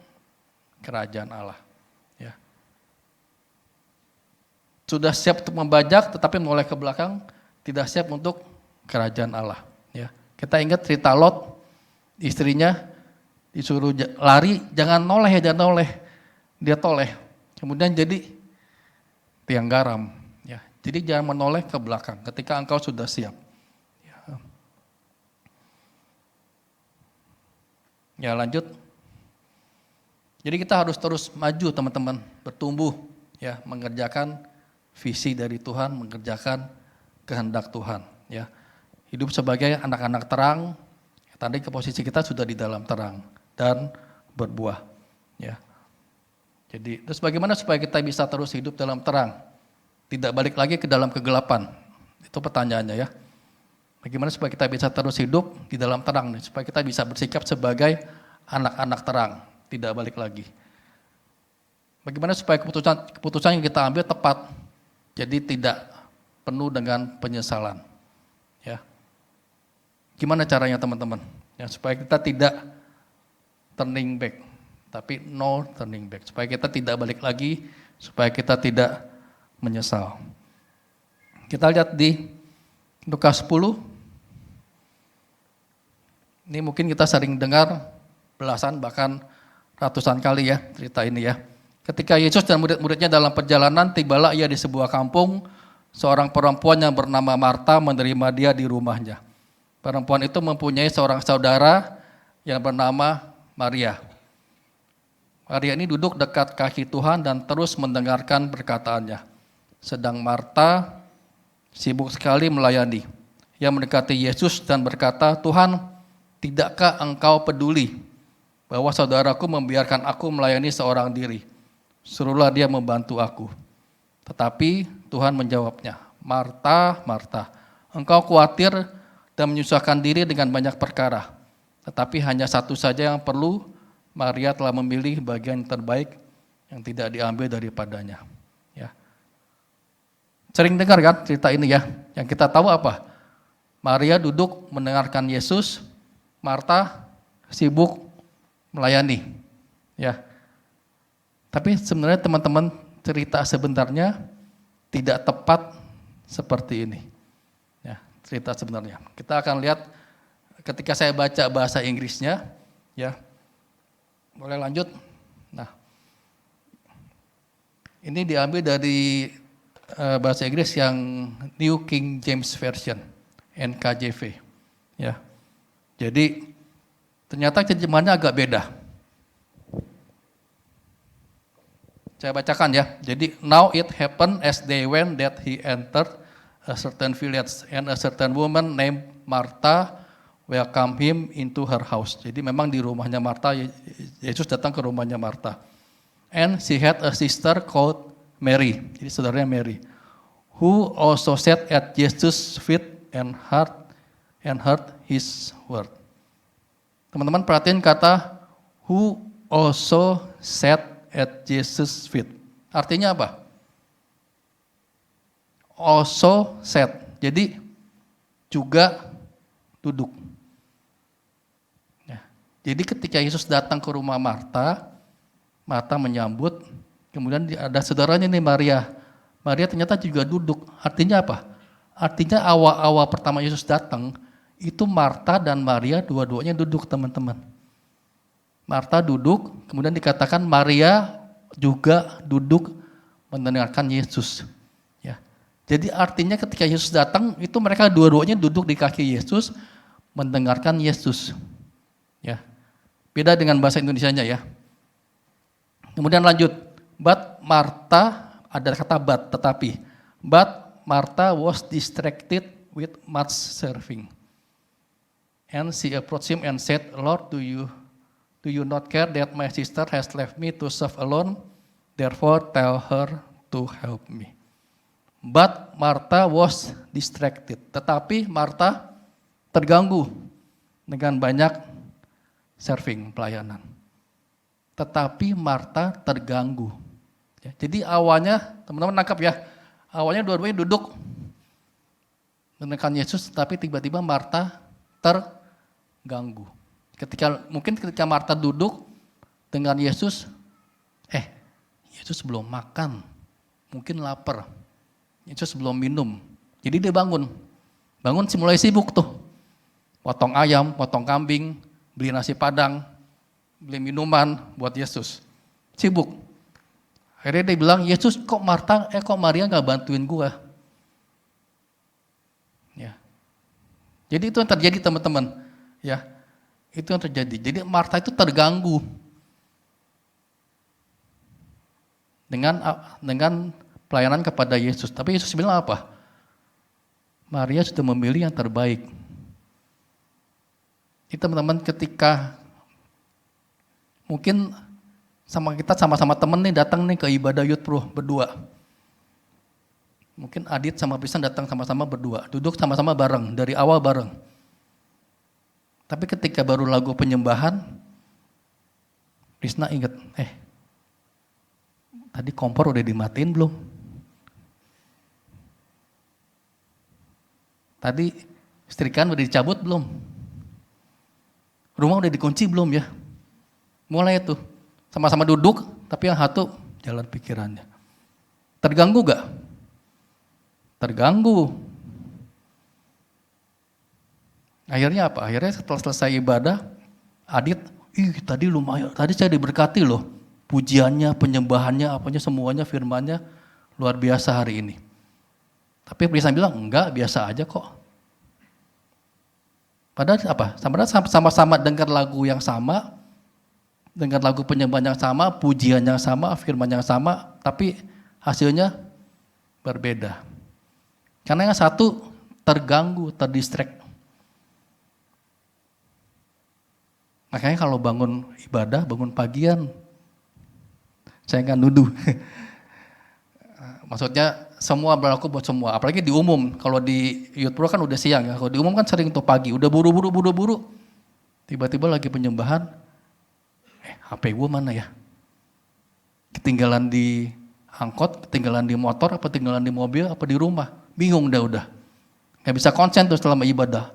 kerajaan Allah. Ya. Sudah siap untuk membajak tetapi menoleh ke belakang tidak siap untuk kerajaan Allah. Ya. Kita ingat cerita Lot, istrinya disuruh lari, jangan noleh ya, jangan noleh. Dia toleh, kemudian jadi tiang garam. Ya. Jadi jangan menoleh ke belakang ketika engkau sudah siap. Ya lanjut. Jadi kita harus terus maju teman-teman, bertumbuh, ya, mengerjakan visi dari Tuhan, mengerjakan kehendak Tuhan. Ya. Hidup sebagai anak-anak terang, tadi ke posisi kita sudah di dalam terang dan berbuah. Ya. Jadi terus bagaimana supaya kita bisa terus hidup dalam terang, tidak balik lagi ke dalam kegelapan? Itu pertanyaannya ya. Bagaimana supaya kita bisa terus hidup di dalam terang, supaya kita bisa bersikap sebagai anak-anak terang, tidak balik lagi. Bagaimana supaya keputusan yang kita ambil tepat, jadi tidak penuh dengan penyesalan. Ya. Gimana caranya teman-teman? Ya, supaya kita tidak turning back, tapi no turning back. Supaya kita tidak balik lagi, supaya kita tidak menyesal. Kita lihat di Lukas 10. Ini mungkin kita sering dengar belasan bahkan ratusan kali ya cerita ini ya. Ketika Yesus dan murid-muridnya dalam perjalanan, tibalah ia di sebuah kampung, seorang perempuan yang bernama Marta menerima dia di rumahnya. Perempuan itu mempunyai seorang saudara yang bernama Maria. Maria ini duduk dekat kaki Tuhan dan terus mendengarkan perkataannya. Sedang Marta sibuk sekali melayani. Ia mendekati Yesus dan berkata, "Tuhan, tidakkah engkau peduli bahwa saudaraku membiarkan aku melayani seorang diri? Suruhlah dia membantu aku." Tetapi Tuhan menjawabnya, "Marta, Marta, engkau khawatir dan menyusahkan diri dengan banyak perkara. Tetapi hanya satu saja yang perlu, Maria telah memilih bagian terbaik yang tidak diambil daripadanya." Ya. Sering dengar kan cerita ini ya. Yang kita tahu apa? Maria duduk mendengarkan Yesus, Marta sibuk melayani. Ya. Tapi sebenarnya teman-teman, cerita sebenarnya tidak tepat seperti ini. Ya, cerita sebenarnya. Kita akan lihat ketika saya baca bahasa Inggrisnya, ya. Boleh lanjut? Nah, ini diambil dari bahasa Inggris yang New King James Version, NKJV. Ya, jadi ternyata terjemahannya agak beda. Saya bacakan ya. Jadi, "Now it happened as they went that he entered a certain village, and a certain woman named Martha welcomed him into her house." Jadi memang di rumahnya Martha, Yesus datang ke rumahnya Martha. "And she had a sister called Mary," jadi saudaranya Mary, "who also sat at Jesus' feet and heard his word." Teman-teman perhatiin kata "who also sat at Jesus' feet." Artinya apa? Also sat, jadi juga duduk. Ya. Jadi ketika Yesus datang ke rumah Marta, Marta menyambut, kemudian ada saudaranya nih Maria. Maria ternyata juga duduk. Artinya apa? Artinya awal-awal pertama Yesus datang, itu Marta dan Maria dua-duanya duduk, teman-teman. Marta duduk, kemudian dikatakan Maria juga duduk mendengarkan Yesus. Ya. Jadi artinya ketika Yesus datang, itu mereka dua-duanya duduk di kaki Yesus, mendengarkan Yesus. Ya. Beda dengan bahasa Indonesianya ya. Kemudian lanjut, "But Marta," ada kata but, tetapi. "But Martha was distracted with much serving. And she approached him and said, 'Lord, do you not care that my sister has left me to serve alone? Therefore tell her to help me.'" But Martha was distracted. Tetapi Martha terganggu dengan banyak serving, pelayanan. Tetapi Martha terganggu. Ya, jadi awalnya, teman-teman nangkap ya, awalnya dua-duanya duduk mendengarkan Yesus, tapi tiba-tiba Martha terganggu. Ketika Martha duduk dengan Yesus, Yesus belum makan, mungkin lapar, Yesus belum minum, jadi dia bangun mulai sibuk tuh, potong ayam, potong kambing, beli nasi padang, beli minuman buat Yesus, sibuk. Akhirnya dia bilang, "Yesus, kok Maria nggak bantuin gua?" Ya, jadi itu yang terjadi, teman-teman, ya. Itu yang terjadi. Jadi Martha itu terganggu dengan pelayanan kepada Yesus. Tapi Yesus bilang apa? Maria sudah memilih yang terbaik. Jadi teman-teman, ketika mungkin kita sama-sama temen nih datang nih ke ibadah Youth Pro berdua. Mungkin Adit sama Pisan datang sama-sama berdua, duduk sama-sama bareng, dari awal bareng. Tapi ketika baru lagu penyembahan, Krisna ingat, tadi kompor udah dimatiin belum? Tadi setrikaan udah dicabut belum? Rumah udah dikunci belum ya? Mulai tuh, sama-sama duduk, tapi yang satu jalan pikirannya. Terganggu gak? Terganggu. Akhirnya apa? Akhirnya setelah selesai ibadah, Adit, tadi lumayan, tadi saya diberkati loh. Pujiannya, penyembahannya, apanya semuanya, firmannya luar biasa hari ini. Tapi Prisa bilang, enggak, biasa aja kok. Padahal apa? Sama-sama dengar lagu yang sama, dengar lagu penyembahan yang sama, pujian yang sama, firman yang sama, tapi hasilnya berbeda. Karena yang satu terganggu, terdistract. Makanya kalau bangun ibadah, bangun pagian, saya nggak nuduh. Maksudnya semua berlaku buat semua, apalagi di umum. Kalau di Youth Pro kan udah siang ya, kalau di umum kan sering tuh pagi, udah buru-buru. Tiba-tiba lagi penyembahan, HP gue mana ya? Ketinggalan di angkot, ketinggalan di motor, apa ketinggalan di mobil, apa di rumah. Bingung udah. Gak bisa konsen tuh selama ibadah.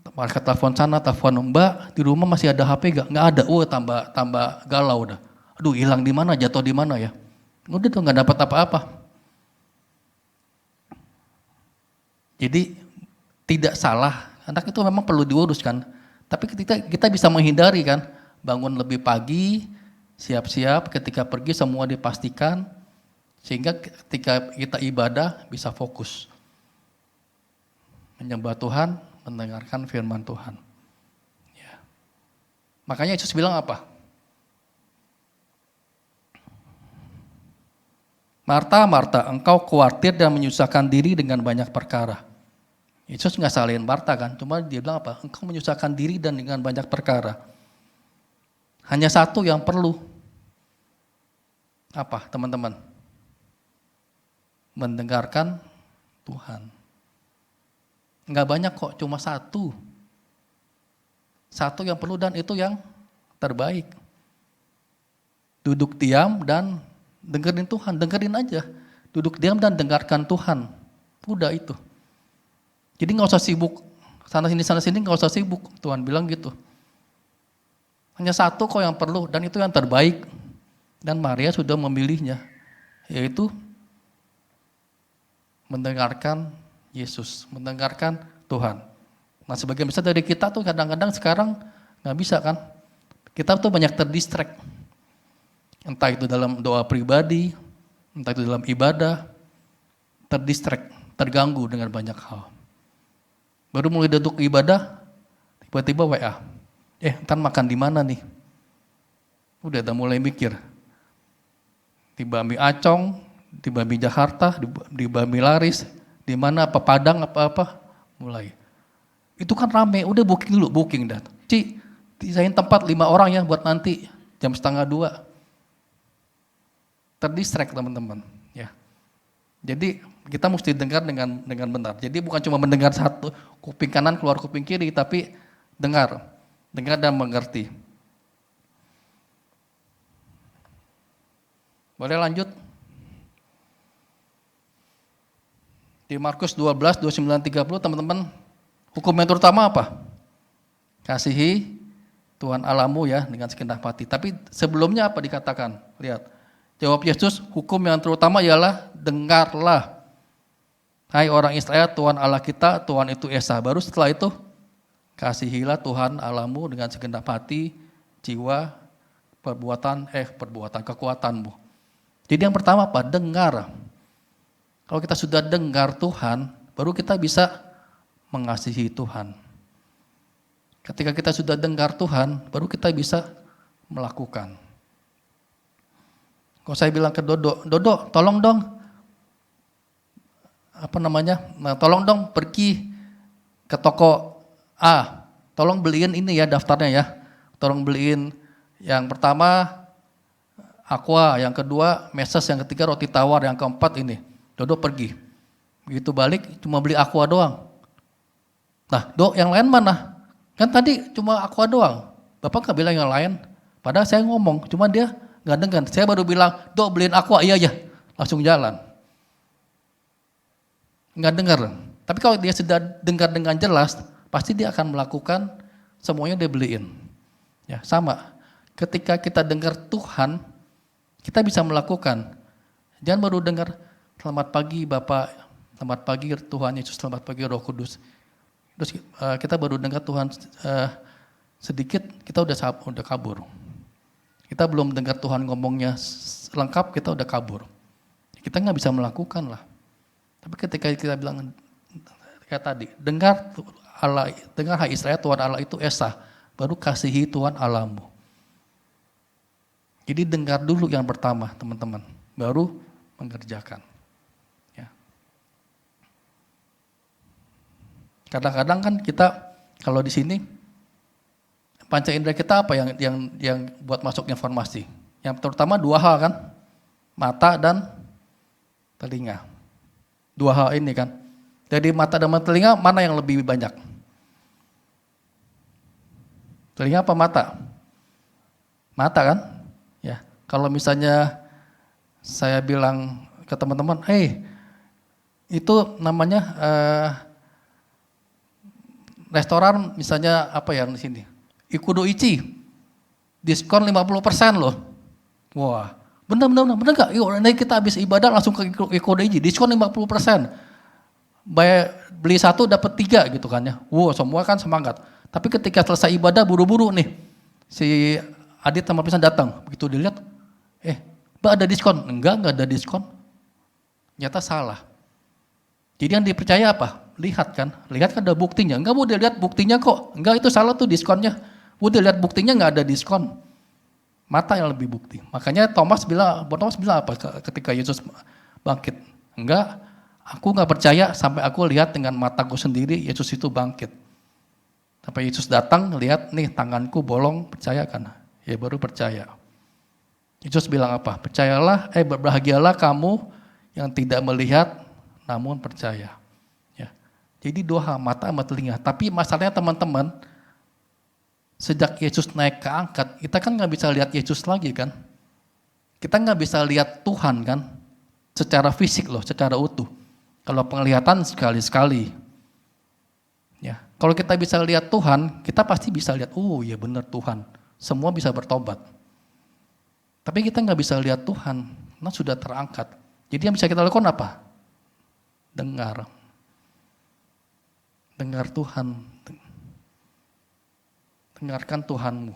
Mereka telepon sana, telepon mbak, di rumah masih ada HP gak? Gak ada, tambah galau udah. Aduh hilang di mana, jatuh di mana ya? Udah tuh gak dapat apa-apa. Jadi tidak salah, anak itu memang perlu diurus kan. Tapi kita bisa menghindari kan, bangun lebih pagi, siap-siap, ketika pergi semua dipastikan, sehingga ketika kita ibadah bisa fokus. Menyembah Tuhan, mendengarkan firman Tuhan. Ya. Makanya Yesus bilang apa? Marta, Marta, engkau khawatir dan menyusahkan diri dengan banyak perkara. Yesus nggak salahin Marta kan, cuma dia bilang apa? Engkau menyusahkan diri dan dengan banyak perkara. Hanya satu yang perlu. Apa teman-teman? Mendengarkan Tuhan. Nggak banyak kok, cuma satu. Satu yang perlu dan itu yang terbaik. Duduk diam dan dengerin Tuhan, dengerin aja. Duduk diam dan dengarkan Tuhan. Udah itu. Jadi nggak usah sibuk sana sini nggak usah sibuk. Tuhan bilang gitu. Hanya satu kok yang perlu dan itu yang terbaik. Dan Maria sudah memilihnya, yaitu mendengarkan Yesus, mendengarkan Tuhan. Nah sebagian besar dari kita tuh kadang-kadang sekarang nggak bisa kan. Kita tuh banyak terdistract. Entah itu dalam doa pribadi, entah itu dalam ibadah, terdistract, terganggu dengan banyak hal. Baru mulai duduk ibadah, tiba-tiba WA. Ntar makan di mana nih? Udah mulai mikir. Di Bami Acong, di Bami Jakarta, di Bami Laris, di mana apa Padang apa-apa, mulai. Itu kan rame, udah booking dah. Sisain tempat 5 orang ya buat nanti jam 1:30. Terdistract teman-teman, ya. Jadi kita mesti dengar dengan benar. Jadi bukan cuma mendengar satu, kuping kanan keluar kuping kiri, tapi dengar dan mengerti. Boleh lanjut? Di Markus 12, 29, 30 teman-teman, hukum yang terutama apa? Kasihi Tuhan Allahmu ya dengan segenap hati. Tapi sebelumnya apa dikatakan? Lihat. Jawab Yesus, hukum yang terutama ialah dengarlah. Hai orang Israel, Tuhan Allah kita, Tuhan itu Esa. Baru setelah itu, kasihilah Tuhan Allahmu dengan segenap hati, jiwa, kekuatanmu. Jadi yang pertama apa? Dengar. Kalau kita sudah dengar Tuhan, baru kita bisa mengasihi Tuhan. Ketika kita sudah dengar Tuhan, baru kita bisa melakukan. Kalau saya bilang ke Dodo, tolong dong, tolong dong pergi ke toko A, tolong beliin ini ya daftarnya ya, tolong beliin yang pertama Aqua, yang kedua Meses, yang ketiga roti tawar, yang keempat ini. Dodo pergi, begitu balik cuma beli Aqua doang. Nah, yang lain mana? Kan tadi cuma Aqua doang, Bapak nggak bilang yang lain, padahal saya ngomong, cuma dia nggak dengar. Saya baru bilang, beliin Aqua, iya ya, langsung jalan. Nggak dengar. Tapi kalau dia sudah dengar dengan jelas, pasti dia akan melakukan semuanya dia beliin. Ya, sama. Ketika kita dengar Tuhan, kita bisa melakukan. Jangan baru dengar, selamat pagi Bapak, selamat pagi Tuhan Yesus, selamat pagi Roh Kudus. Terus kita baru dengar Tuhan sedikit, kita udah kabur. Kita belum dengar Tuhan ngomongnya lengkap, kita udah kabur. Kita nggak bisa melakukan lah. Tapi ketika kita bilang kayak tadi, dengar Allah, dengar hai Israel, Tuhan Allah itu esa, baru kasihi Tuhan Allahmu. Jadi dengar dulu yang pertama, teman-teman, baru mengerjakan. Ya. Kadang-kadang kan kita kalau di sini panca indera kita apa yang buat masuk informasi? Yang terutama dua hal kan, mata dan telinga. Dua hal ini kan. Jadi mata dan telinga mana yang lebih banyak? Telinga apa mata? Mata kan? Ya. Kalau misalnya saya bilang ke teman-teman, itu namanya restoran misalnya apa ya di sini? Ikudo Ichi, diskon 50% loh. Wah, bener gak? Yuk nanti kita habis ibadah langsung ke Ikudo Ichi, diskon 50%. Beli 1 dapat 3 gitu kan ya. Wow, semua kan semangat. Tapi ketika selesai ibadah buru-buru nih, si Adit sama Pisan datang. Begitu dilihat, Mbak ada diskon? Enggak ada diskon. Ternyata salah. Jadi yang dipercaya apa? Lihat kan ada buktinya. Enggak mau dilihat buktinya kok. Enggak, itu salah tuh diskonnya. Udah lihat buktinya nggak ada diskon. Mata yang lebih bukti. Makanya Thomas bilang apa ketika Yesus bangkit? Enggak, aku nggak percaya sampai aku lihat dengan mataku sendiri Yesus itu bangkit. Sampai Yesus datang, lihat nih tanganku bolong, percaya kan? Ya baru percaya. Yesus bilang apa? Berbahagialah kamu yang tidak melihat namun percaya. Ya. Jadi dua hal, mata sama telinga. Tapi masalahnya teman-teman, sejak Yesus naik ke angkat, kita kan nggak bisa lihat Yesus lagi kan? Kita nggak bisa lihat Tuhan kan? Secara fisik loh, secara utuh. Kalau penglihatan sekali-sekali. Ya, kalau kita bisa lihat Tuhan, kita pasti bisa lihat, oh ya benar Tuhan. Semua bisa bertobat. Tapi kita nggak bisa lihat Tuhan, karena sudah terangkat. Jadi yang bisa kita lakukan apa? Dengar. Dengar Tuhan. Dengarkan Tuhanmu.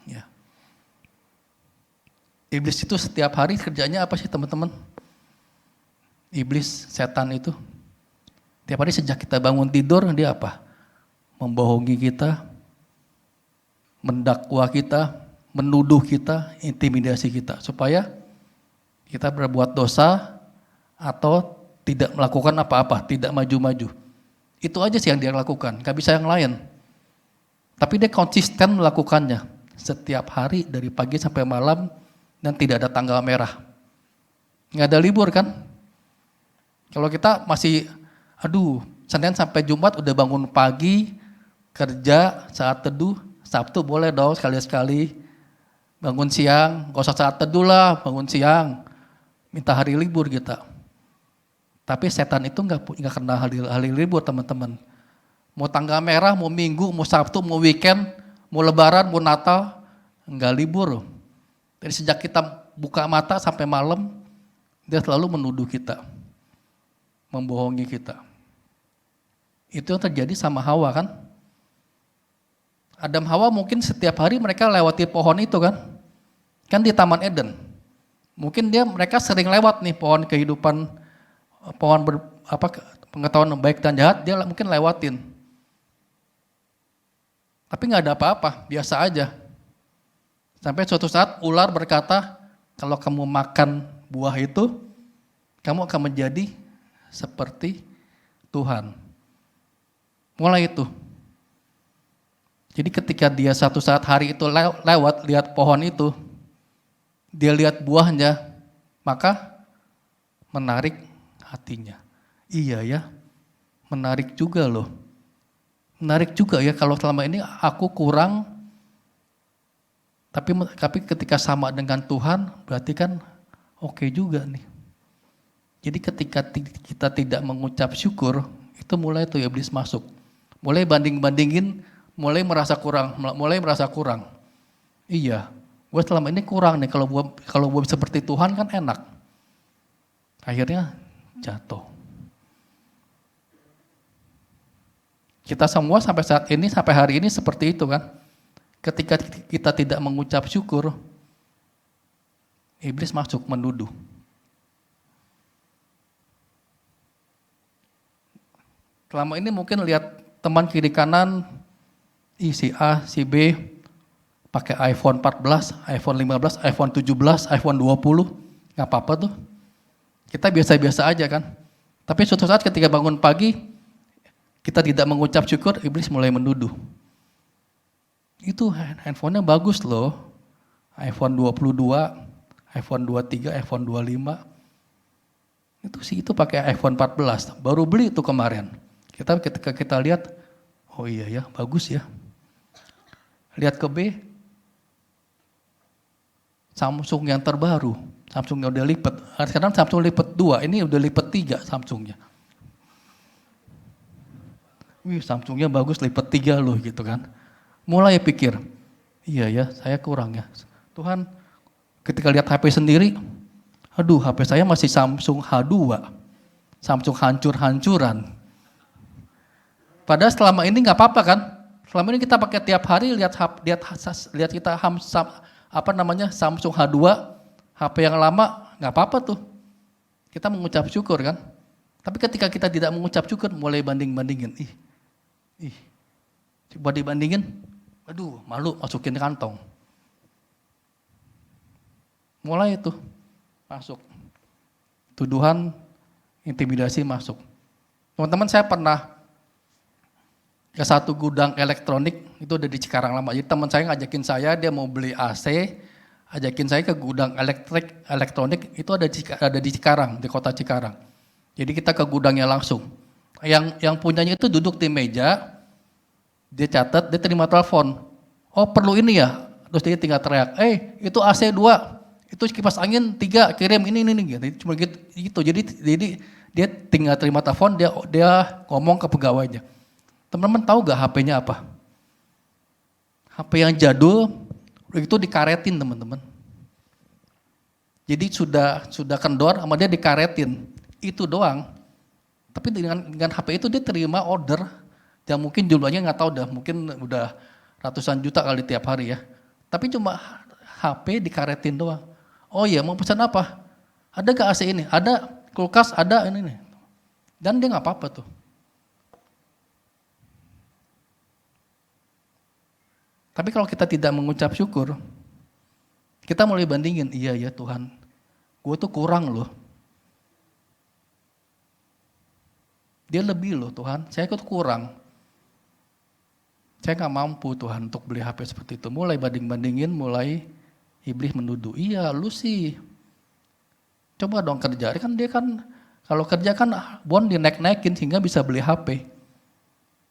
Ya. Iblis itu setiap hari kerjanya apa sih teman-teman? Iblis, setan itu. Tiap hari sejak kita bangun tidur, dia apa? Membohongi kita, mendakwa kita, menuduh kita, intimidasi kita. Supaya kita berbuat dosa atau tidak melakukan apa-apa, tidak maju-maju. Itu aja sih yang dia lakukan, gak bisa yang lain. Tapi dia konsisten melakukannya setiap hari dari pagi sampai malam dan tidak ada tanggal merah. Nggak ada libur kan? Kalau kita masih, Senin sampai Jumat udah bangun pagi, kerja, saat teduh, Sabtu boleh dong sekali-sekali. Bangun siang, gak usah saat teduh lah, bangun siang. Minta hari libur kita. Tapi setan itu nggak kenal hari libur teman-teman. Mau tanggal merah, mau minggu, mau Sabtu, mau weekend, mau lebaran, mau Natal, enggak libur. Dari sejak kita buka mata sampai malam, dia selalu menuduh kita, membohongi kita. Itu yang terjadi sama Hawa kan. Adam Hawa mungkin setiap hari mereka lewati pohon itu kan. Kan di Taman Eden. Mungkin mereka sering lewat nih pohon kehidupan, pengetahuan baik dan jahat, dia mungkin lewatin. Tapi nggak ada apa-apa, biasa aja. Sampai suatu saat ular berkata, kalau kamu makan buah itu, kamu akan menjadi seperti Tuhan. Mulai itu. Jadi ketika dia satu saat hari itu lewat, lihat pohon itu, dia lihat buahnya, maka menarik hatinya. Iya ya, menarik juga loh. Menarik juga ya kalau selama ini aku kurang, tapi ketika sama dengan Tuhan berarti kan oke juga nih. Jadi ketika kita tidak mengucap syukur, itu mulai tuh iblis masuk. Mulai banding-bandingin, mulai merasa kurang. Iya, gue selama ini kurang nih, kalau gue seperti Tuhan kan enak. Akhirnya jatuh. Kita semua sampai hari ini seperti itu kan. Ketika kita tidak mengucap syukur, iblis masuk menuduh. Selama ini mungkin lihat teman kiri kanan, si A, si B, pakai iPhone 14, iPhone 15, iPhone 17, iPhone 20, nggak apa-apa tuh. Kita biasa-biasa aja kan. Tapi suatu saat ketika bangun pagi, kita tidak mengucap syukur, iblis mulai menuduh. Itu handphonenya bagus loh, iPhone 22, iPhone 23, iPhone 25. Itu pakai iPhone 14, baru beli itu kemarin. Ketika kita lihat, oh iya ya, bagus ya. Lihat ke B, Samsung yang terbaru, Samsung yang udah lipat. Sekarang Samsung lipat 2, ini udah lipat 3 Samsungnya. Wih, Samsungnya bagus lipat 3 loh gitu kan. Mulai pikir, iya ya, saya kurang ya. Tuhan, ketika lihat HP sendiri, aduh HP saya masih Samsung H2, Samsung hancur-hancuran. Padahal selama ini nggak apa-apa kan? Selama ini kita pakai tiap hari lihat kita Samsung H2, HP yang lama nggak apa-apa tuh. Kita mengucap syukur kan? Tapi ketika kita tidak mengucap syukur, mulai banding-bandingin. Coba dibandingin, aduh malu masukin kantong. Mulai itu masuk. Tuduhan, intimidasi masuk. Teman-teman, saya pernah ke satu gudang elektronik, itu udah di Cikarang Lama. Jadi teman saya ngajakin saya, dia mau beli AC, ajakin saya ke gudang elektronik, itu ada di Cikarang, di kota Cikarang. Jadi kita ke gudangnya langsung. Yang punyanya itu duduk di meja, dia catat, dia terima telepon. Oh perlu ini ya? Terus dia tinggal teriak, itu AC 2, itu kipas angin 3, kirim ini. Gitu. Cuma gitu. Jadi dia tinggal terima telepon, dia ngomong ke pegawainya. Teman-teman tahu gak HP-nya apa? HP yang jadul, itu dikaretin teman-teman. Jadi sudah kendor sama dia dikaretin. Itu doang. Tapi dengan HP itu dia terima order yang mungkin jumlahnya nggak tahu dah, mungkin udah ratusan juta kali tiap hari ya. Tapi cuma HP dikaretin doang. Oh iya, mau pesan apa? Ada gak AC ini? Ada, kulkas ada ini nih. Dan dia nggak apa-apa tuh. Tapi kalau kita tidak mengucap syukur, kita mulai bandingin, iya ya Tuhan, gue tuh kurang loh. Dia lebih loh Tuhan, saya tuh kurang. Saya gak mampu Tuhan untuk beli HP seperti itu. Mulai banding-bandingin, mulai iblis menuduh. Iya lu sih, coba dong kerja. Dia kan kalau kerja kan bon dinaik-naikin sehingga bisa beli HP.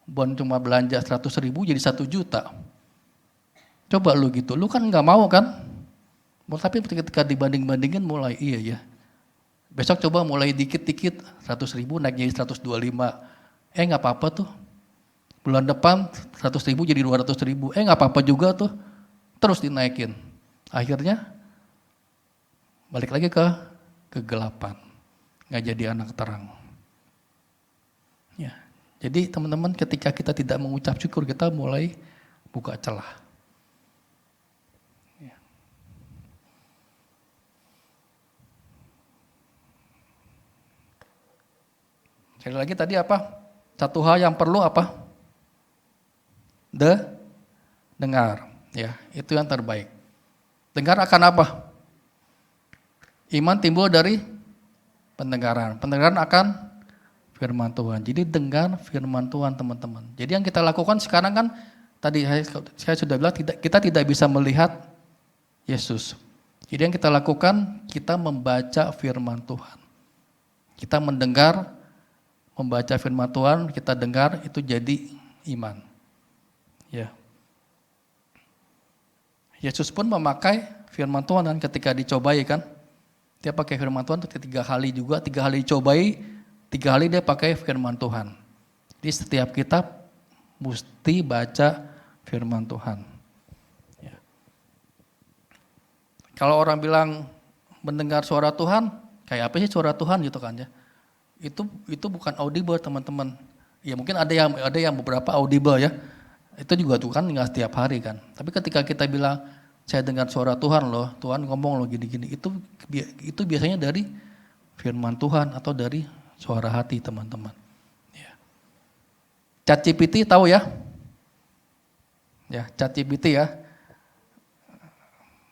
Bon cuma belanja 100.000 jadi 1 juta. Coba lu gitu, lu kan gak mau kan? Tapi ketika dibanding-bandingin mulai iya ya. Besok coba mulai dikit-dikit 100.000 naik jadi 125. Gak apa-apa tuh. Bulan depan 100.000 jadi 200.000. Gak apa-apa juga tuh. Terus dinaikin. Akhirnya balik lagi ke kegelapan. Gak jadi anak terang. Ya. Jadi teman-teman ketika kita tidak mengucap syukur kita mulai buka celah. Sekali lagi tadi apa? Satu hal yang perlu apa? Dengar. Ya, itu yang terbaik. Dengar akan apa? Iman timbul dari pendengaran. Pendengaran akan firman Tuhan. Jadi dengar firman Tuhan teman-teman. Jadi yang kita lakukan sekarang kan, tadi saya sudah bilang kita tidak bisa melihat Yesus. Jadi yang kita lakukan, kita membaca firman Tuhan. Kita mendengar, membaca firman Tuhan, kita dengar, itu jadi iman. Ya. Yesus pun memakai firman Tuhan kan ketika dicobai kan. Dia pakai firman Tuhan 3 kali juga, 3 kali dicobai, 3 kali dia pakai firman Tuhan. Jadi setiap kita mesti baca firman Tuhan. Ya. Kalau orang bilang mendengar suara Tuhan, kayak apa sih suara Tuhan gitu kan ya. Itu bukan audible teman-teman. Ya mungkin ada yang beberapa audible ya. Itu juga tuh kan nggak setiap hari kan. Tapi ketika kita bilang saya dengar suara Tuhan loh, Tuhan ngomong loh gini-gini, itu biasanya dari firman Tuhan atau dari suara hati teman-teman. Ya. ChatGPT tahu ya? Ya, ChatGPT ya.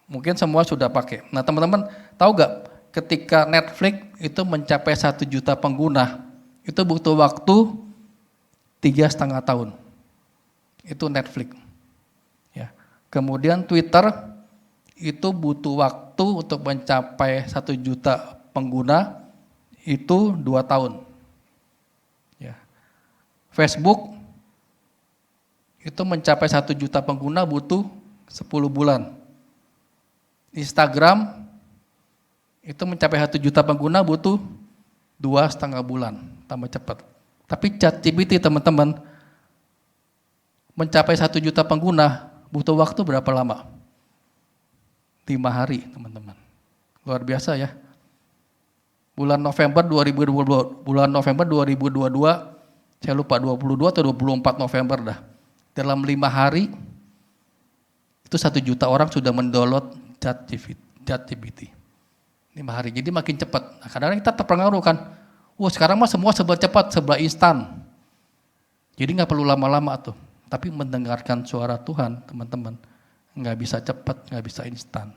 Mungkin semua sudah pakai. Nah teman-teman tahu gak ketika Netflix itu mencapai 1 juta pengguna, itu butuh waktu 3,5 tahun. Itu Netflix. Ya. Kemudian Twitter itu butuh waktu untuk mencapai 1 juta pengguna, itu 2 tahun. Ya. Facebook itu mencapai 1 juta pengguna butuh 10 bulan. Instagram itu mencapai 1 juta pengguna butuh 2,5 bulan, tambah cepat. Tapi ChatGPT teman-teman mencapai 1 juta pengguna butuh waktu berapa lama? 5 hari teman-teman. Luar biasa ya. Bulan November 2022, saya lupa 22 atau 24 November dah. Dalam 5 hari itu 1 juta orang sudah mendownload ChatGPT. 5 hari, jadi makin cepat. Nah, kadang-kadang kita terpengaruh kan. Wah sekarang mah semua serba cepat, serba instan. Jadi nggak perlu lama-lama tuh. Tapi mendengarkan suara Tuhan, teman-teman, nggak bisa cepat, nggak bisa instan.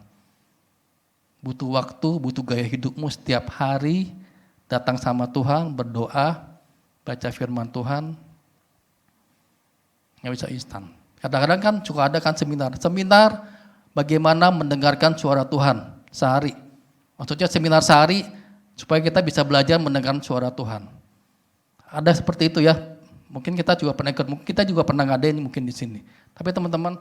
Butuh waktu, butuh gaya hidupmu setiap hari datang sama Tuhan, berdoa, baca firman Tuhan, nggak bisa instan. Kadang-kadang kan suka ada kan seminar bagaimana mendengarkan suara Tuhan sehari. Maksudnya seminar sehari supaya kita bisa belajar mendengarkan suara Tuhan. Ada seperti itu ya. Mungkin kita juga pernah ikut, mungkin kita juga pernah ngadain mungkin di sini. Tapi teman-teman,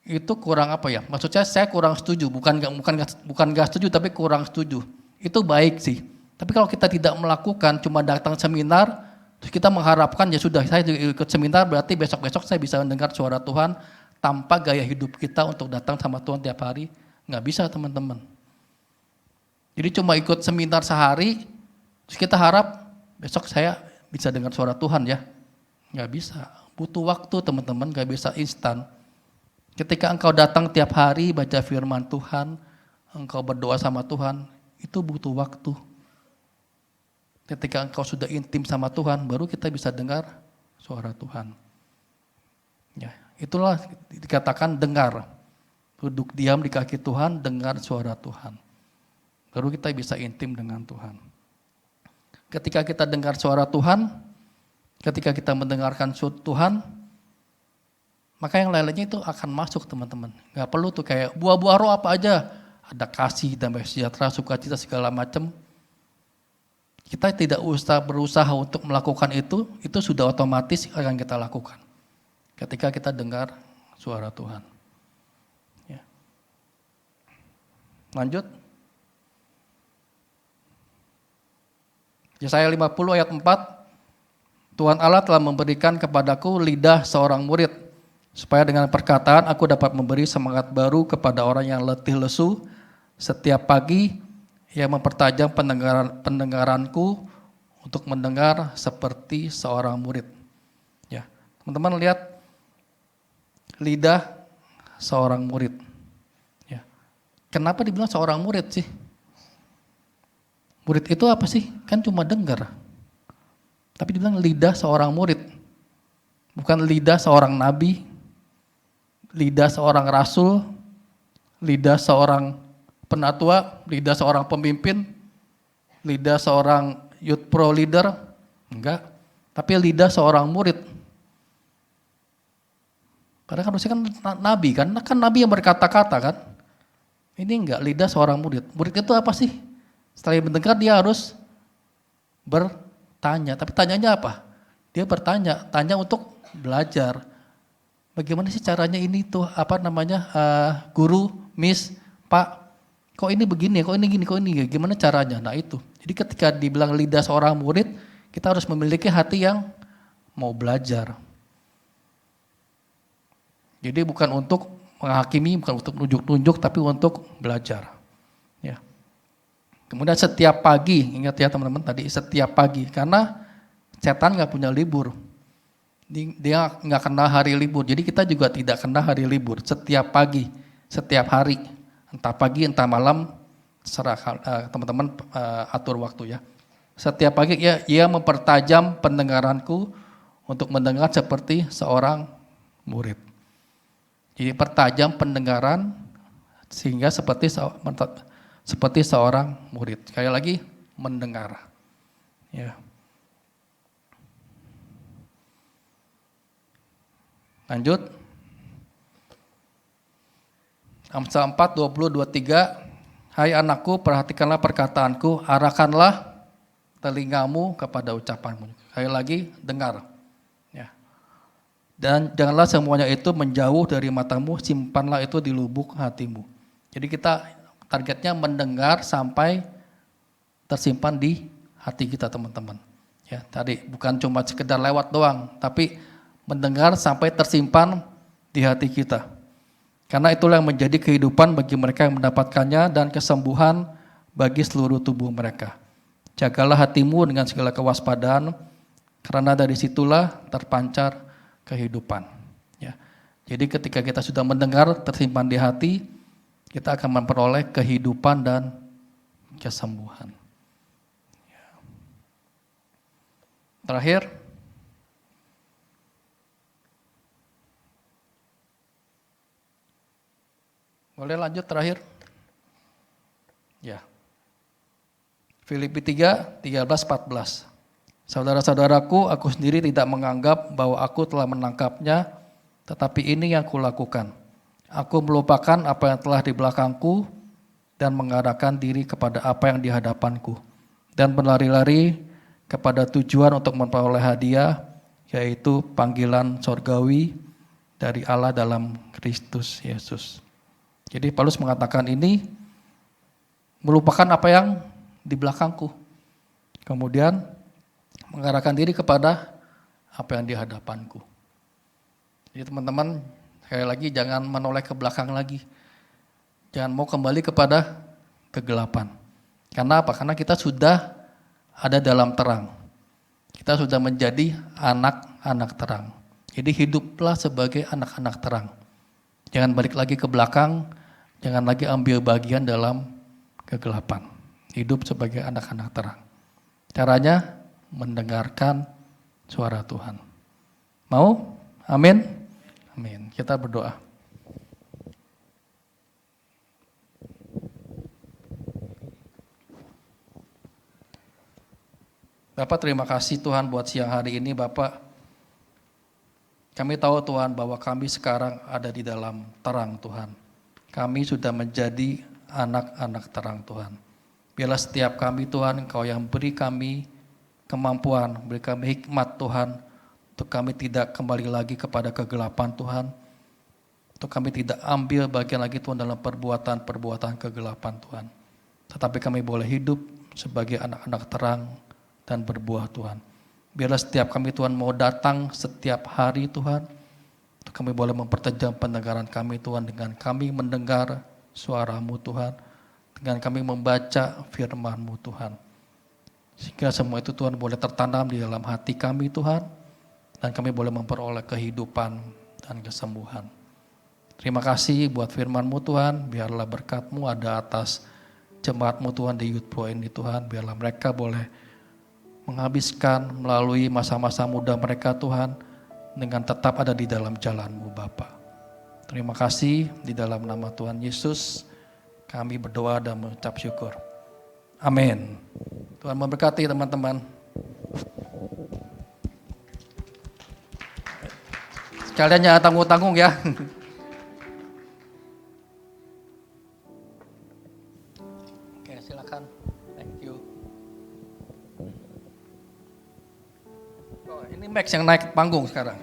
itu kurang apa ya? Maksudnya saya kurang setuju, bukan nggak setuju, tapi kurang setuju. Itu baik sih. Tapi kalau kita tidak melakukan, cuma datang seminar, terus kita mengharapkan ya sudah saya ikut seminar, berarti besok-besok saya bisa mendengar suara Tuhan tanpa gaya hidup kita untuk datang sama Tuhan tiap hari. Nggak bisa teman-teman. Jadi cuma ikut seminar sehari, terus kita harap besok saya bisa dengar suara Tuhan ya. Nggak bisa, butuh waktu teman-teman, nggak bisa instan. Ketika engkau datang tiap hari baca firman Tuhan, engkau berdoa sama Tuhan, itu butuh waktu. Ketika engkau sudah intim sama Tuhan, baru kita bisa dengar suara Tuhan. Ya, itulah dikatakan dengar. Duduk diam di kaki Tuhan, dengar suara Tuhan. Baru kita bisa intim dengan Tuhan. Ketika kita dengar suara Tuhan, ketika kita mendengarkan suara Tuhan, maka yang lain-lainnya itu akan masuk teman-teman. Gak perlu tuh kayak buah-buah roh apa aja. Ada kasih, damai sejahtera, sukacita segala macam. Kita tidak usah berusaha untuk melakukan itu sudah otomatis akan kita lakukan. Ketika kita dengar suara Tuhan. Ya. Lanjut. Yesaya 50 ayat 4. Tuhan Allah telah memberikan kepadaku lidah seorang murid, supaya dengan perkataan aku dapat memberi semangat baru kepada orang yang letih lesu. Setiap pagi ia mempertajam pendengaranku untuk mendengar seperti seorang murid. Ya, teman-teman lihat lidah seorang murid. Ya. Kenapa dibilang seorang murid sih? Murid itu apa sih? Kan cuma dengar. Tapi dibilang lidah seorang murid. Bukan lidah seorang nabi, lidah seorang rasul, lidah seorang penatua, lidah seorang pemimpin, lidah seorang youth pro leader, enggak. Tapi lidah seorang murid. Padahal harusnya kan nabi kan nabi yang berkata-kata kan. Ini enggak, lidah seorang murid. Murid itu apa sih? Setelah mendengar dia harus bertanya. Tapi tanyanya apa? Dia tanya untuk belajar. Bagaimana sih caranya ini tuh guru, miss, pak, kok ini begini, kok ini gini, kok ini gimana caranya? Nah itu. Jadi ketika dibilang lidah seorang murid, kita harus memiliki hati yang mau belajar. Jadi bukan untuk menghakimi, bukan untuk nunjuk-nunjuk, tapi untuk belajar. Ya. Kemudian setiap pagi, ingat ya teman-teman tadi, setiap pagi, karena setan nggak punya libur. Dia nggak kenal hari libur, jadi kita juga tidak kenal hari libur. Setiap pagi, setiap hari, entah pagi entah malam, serah teman-teman atur waktu ya. Setiap pagi ia mempertajam pendengaranku untuk mendengar seperti seorang murid. Jadi pertajam pendengaran sehingga seperti seorang murid. Sekali lagi mendengar. Ya. Lanjut. Amsal 4, 20, 23. Hai anakku, perhatikanlah perkataanku, arahkanlah telingamu kepada ucapanmu. Sekali lagi, dengar. Ya. Dan janganlah semuanya itu menjauh dari matamu, simpanlah itu di lubuk hatimu. Jadi kita targetnya mendengar sampai tersimpan di hati kita, teman-teman. Ya, tadi bukan cuma sekedar lewat doang, tapi mendengar sampai tersimpan di hati kita. Karena itulah yang menjadi kehidupan bagi mereka yang mendapatkannya dan kesembuhan bagi seluruh tubuh mereka. Jagalah hatimu dengan segala kewaspadaan, karena dari situlah terpancar kehidupan. Ya. Jadi ketika kita sudah mendengar tersimpan di hati, kita akan memperoleh kehidupan dan kesembuhan. Ya. Terakhir, boleh lanjut terakhir? Ya. Filipi 3, 13, 14. Saudara-saudaraku, aku sendiri tidak menganggap bahwa aku telah menangkapnya, tetapi ini yang kulakukan. Aku melupakan apa yang telah di belakangku dan mengarahkan diri kepada apa yang di hadapanku. Dan berlari-lari kepada tujuan untuk memperoleh hadiah, yaitu panggilan sorgawi dari Allah dalam Kristus Yesus. Jadi Paulus mengatakan ini melupakan apa yang di belakangku. Kemudian mengarahkan diri kepada apa yang di hadapanku. Jadi teman-teman, sekali lagi jangan menoleh ke belakang lagi. Jangan mau kembali kepada kegelapan. Karena apa? Karena kita sudah ada dalam terang. Kita sudah menjadi anak-anak terang. Jadi hiduplah sebagai anak-anak terang. Jangan balik lagi ke belakang, jangan lagi ambil bagian dalam kegelapan. Hidup sebagai anak-anak terang. Caranya mendengarkan suara Tuhan. Mau? Amin? Amin. Kita berdoa. Bapak, terima kasih Tuhan buat siang hari ini Bapak. Kami tahu Tuhan bahwa kami sekarang ada di dalam terang Tuhan. Kami sudah menjadi anak-anak terang Tuhan. Biarlah setiap kami Tuhan, Engkau yang beri kami kemampuan, beri kami hikmat Tuhan, untuk kami tidak kembali lagi kepada kegelapan Tuhan, untuk kami tidak ambil bagian lagi Tuhan dalam perbuatan-perbuatan kegelapan Tuhan. Tetapi kami boleh hidup sebagai anak-anak terang dan berbuah Tuhan. Biarlah setiap kami Tuhan mau datang setiap hari Tuhan, untuk kami boleh mempertajam pendengaran kami Tuhan dengan kami mendengar suara-Mu Tuhan, dengan kami membaca firman-Mu Tuhan. Sehingga semua itu Tuhan boleh tertanam di dalam hati kami Tuhan, dan kami boleh memperoleh kehidupan dan kesembuhan. Terima kasih buat firman-Mu Tuhan, biarlah berkat-Mu ada atas jemaat-Mu Tuhan di Youth Pro ini Tuhan, biarlah mereka boleh menghabiskan melalui masa-masa muda mereka Tuhan, dengan tetap ada di dalam jalan-Mu Bapa. Terima kasih di dalam nama Tuhan Yesus, kami berdoa dan mengucap syukur. Amin. Tuhan memberkati teman-teman. Sekalian jangan tanggung-tanggung ya. Oke, silakan. Thank you. Oh, ini Max yang naik panggung sekarang.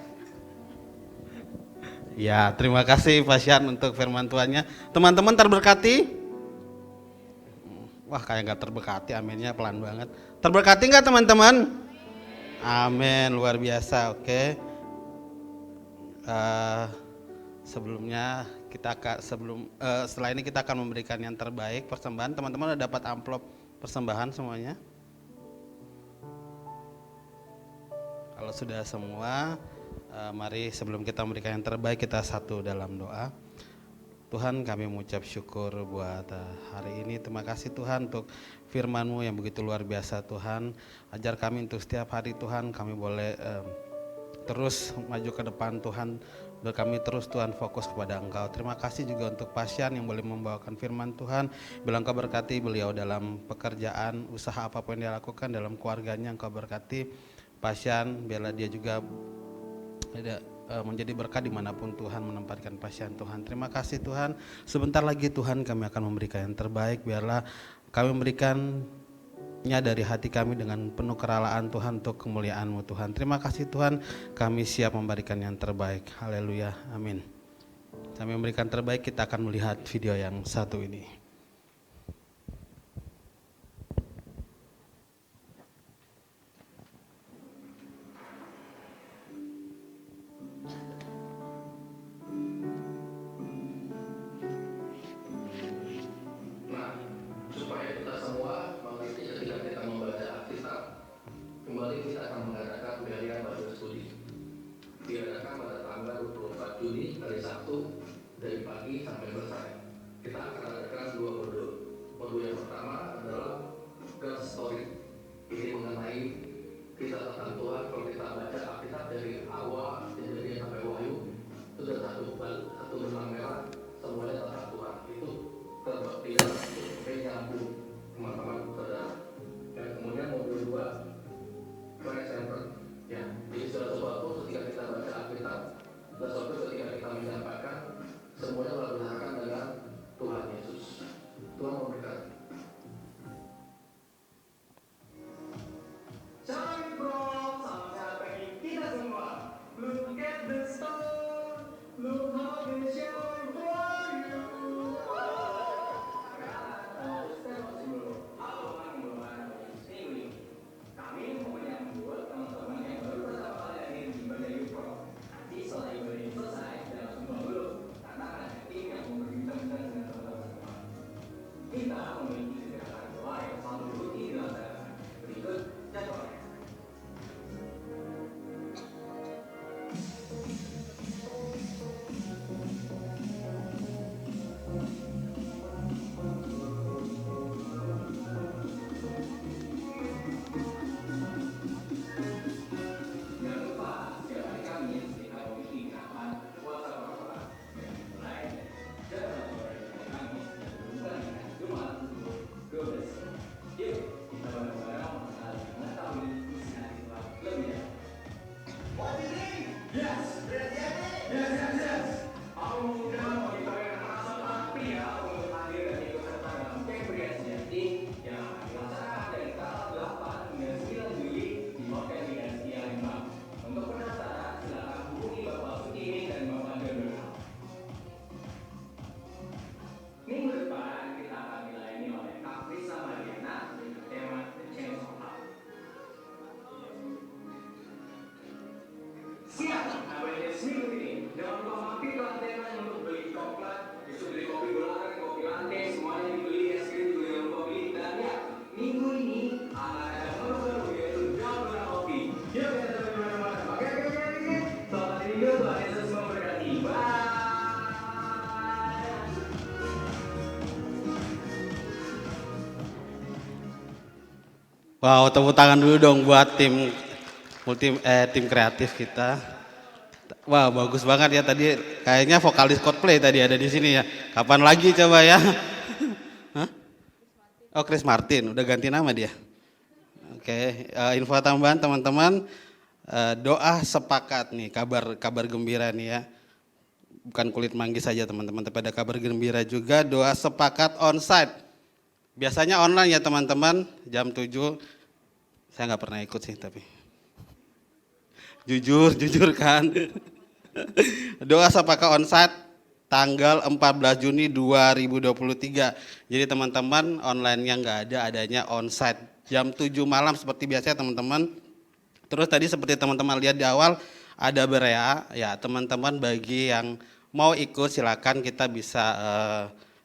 Ya, terima kasih Pak Syan untuk firman Tuhannya. Teman-teman terberkati? Wah, kayak gak terberkati, aminnya pelan banget. Terberkati gak teman-teman? Amin, luar biasa, oke. Sebelumnya setelah ini kita akan memberikan yang terbaik persembahan. Teman-teman udah dapat amplop persembahan semuanya? Kalau sudah semua, mari sebelum kita memberikan yang terbaik kita satu dalam doa. Tuhan, kami mengucap syukur buat hari ini. Terima kasih Tuhan untuk firman-Mu yang begitu luar biasa Tuhan. Ajar kami untuk setiap hari Tuhan kami boleh terus maju ke depan Tuhan. Biar kami terus Tuhan fokus kepada Engkau. Terima kasih juga untuk Pasyan yang boleh membawakan firman Tuhan. Bila Engkau berkati beliau dalam pekerjaan, usaha apapun yang dia lakukan dalam keluarganya, Engkau berkati Pasyan. Biarlah dia juga menjadi berkat dimanapun Tuhan menempatkan Pasyan Tuhan. Terima kasih Tuhan. Sebentar lagi Tuhan kami akan memberikan yang terbaik. Biarlah kami memberikannya dari hati kami dengan penuh kerelaan Tuhan untuk kemuliaan-Mu Tuhan. Terima kasih Tuhan, kami siap memberikan yang terbaik. Haleluya, amin. Kami memberikan terbaik, kita akan melihat video yang satu ini. Wow, tepuk tangan dulu dong buat tim kreatif kita. Wah, bagus banget ya tadi. Kayaknya vokalis Coldplay tadi ada di sini ya. Kapan lagi coba ya? Hah? Oh, Chris Martin, udah ganti nama dia. Oke, info tambahan teman-teman. Doa sepakat nih, kabar gembira nih ya. Bukan kulit manggis saja teman-teman, tapi ada kabar gembira juga. Doa sepakat onsite. Biasanya online ya teman-teman, jam 7. Saya nggak pernah ikut sih tapi. Jujur kan. Doa sepakat onsite tanggal 14 Juni 2023. Jadi teman-teman online-nya nggak ada, adanya onsite. Jam 7 malam seperti biasa teman-teman. Terus tadi seperti teman-teman lihat di awal ada berea. Ya teman-teman bagi yang mau ikut silakan, kita bisa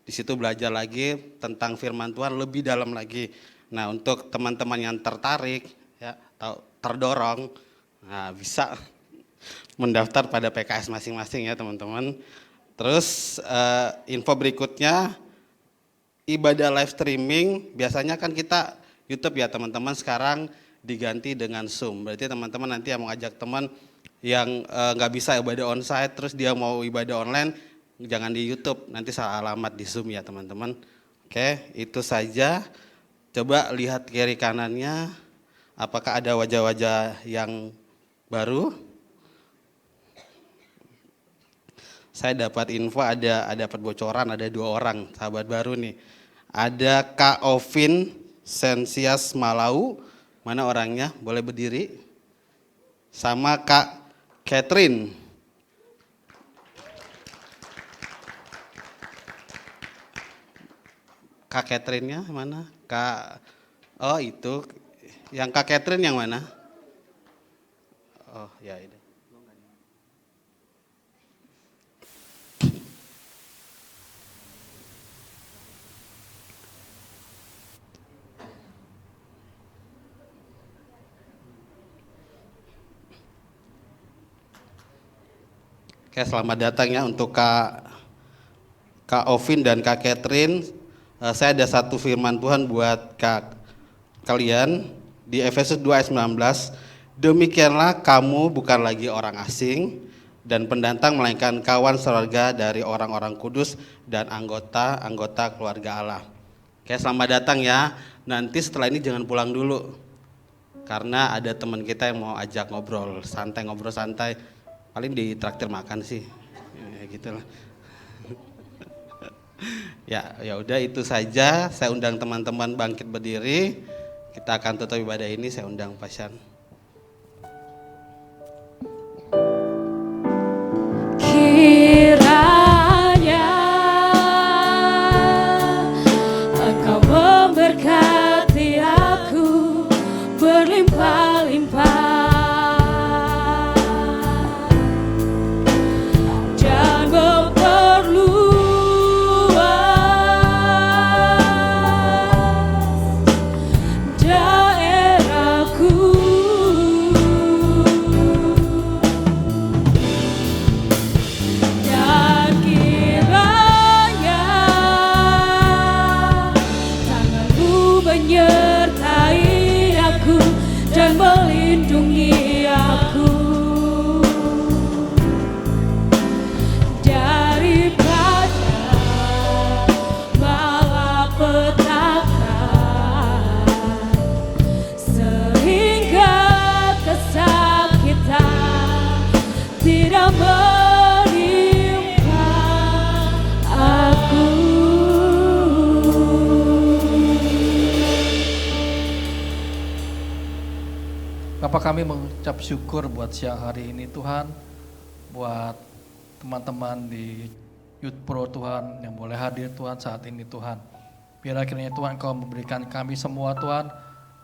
di situ belajar lagi tentang firman Tuhan lebih dalam lagi. Nah, untuk teman-teman yang tertarik ya atau terdorong, nah, bisa mendaftar pada PKS masing-masing ya teman-teman. Terus info berikutnya, ibadah live streaming biasanya kan kita YouTube ya teman-teman, sekarang diganti dengan Zoom. Berarti teman-teman nanti yang mau ngajak teman yang nggak bisa ibadah onsite terus dia mau ibadah online, jangan di YouTube, nanti salah alamat di Zoom ya teman-teman. Oke, itu saja. Coba lihat kiri kanannya, apakah ada wajah-wajah yang baru? Saya dapat info ada dapat bocoran, ada 2 orang sahabat baru nih. Ada Kak Ovin Sensias Malau, mana orangnya? Boleh berdiri. Sama Kak Catherine. Kak Catherine-nya mana? Oh itu, yang Kak Catherine yang mana? Oh ya ini. Oke, selamat datang ya untuk Kak Ovin dan Kak Catherine. Saya ada satu firman Tuhan buat kalian di Efesus 2 ayat 19. Demikianlah kamu bukan lagi orang asing dan pendatang, melainkan kawan sekeluarga dari orang-orang kudus dan anggota keluarga Allah. Oke, selamat datang ya. Nanti setelah ini jangan pulang dulu, karena ada teman kita yang mau ajak ngobrol santai. Paling di traktir makan sih, ya gitulah. Ya udah itu saja. Saya undang teman-teman bangkit berdiri. Kita akan tutup ibadah ini. Saya undang Pasyan. Kiranya Engkau memberkati aku berlimpah-limpah. Bapak, kami mengucap syukur buat siang hari ini Tuhan, buat teman-teman di Youth Pro Tuhan yang boleh hadir Tuhan saat ini Tuhan. Biarlah kiranya Tuhan Kau memberikan kami semua Tuhan,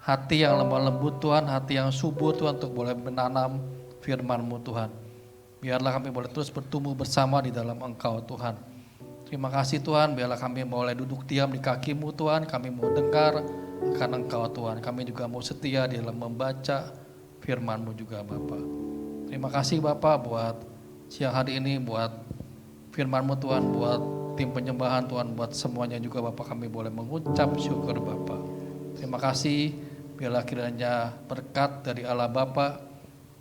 hati yang lemah lembut Tuhan, hati yang subur Tuhan untuk boleh menanam firman-Mu Tuhan. Biarlah kami boleh terus bertumbuh bersama di dalam Engkau Tuhan. Terima kasih Tuhan, biarlah kami boleh duduk diam di kaki-Mu Tuhan, kami mau dengar akan Engkau Tuhan. Kami juga mau setia di dalam membaca firman-Mu juga Bapak. Terima kasih Bapak buat siang hari ini, buat firman-Mu Tuhan, buat tim penyembahan Tuhan, buat semuanya juga Bapak, kami boleh mengucap syukur Bapak. Terima kasih, biarlah kiranya berkat dari Allah Bapa,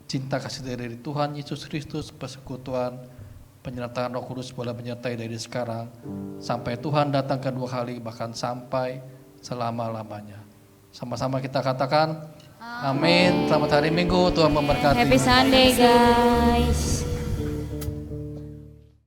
cinta kasih dari Tuhan Yesus Kristus, persekutuan, penyertaan Roh Kudus boleh menyertai dari sekarang sampai Tuhan datang kedua kali, bahkan sampai selama-lamanya. Sama-sama kita katakan amin. Selamat hari Minggu, Tuhan memberkati. Happy Sunday guys.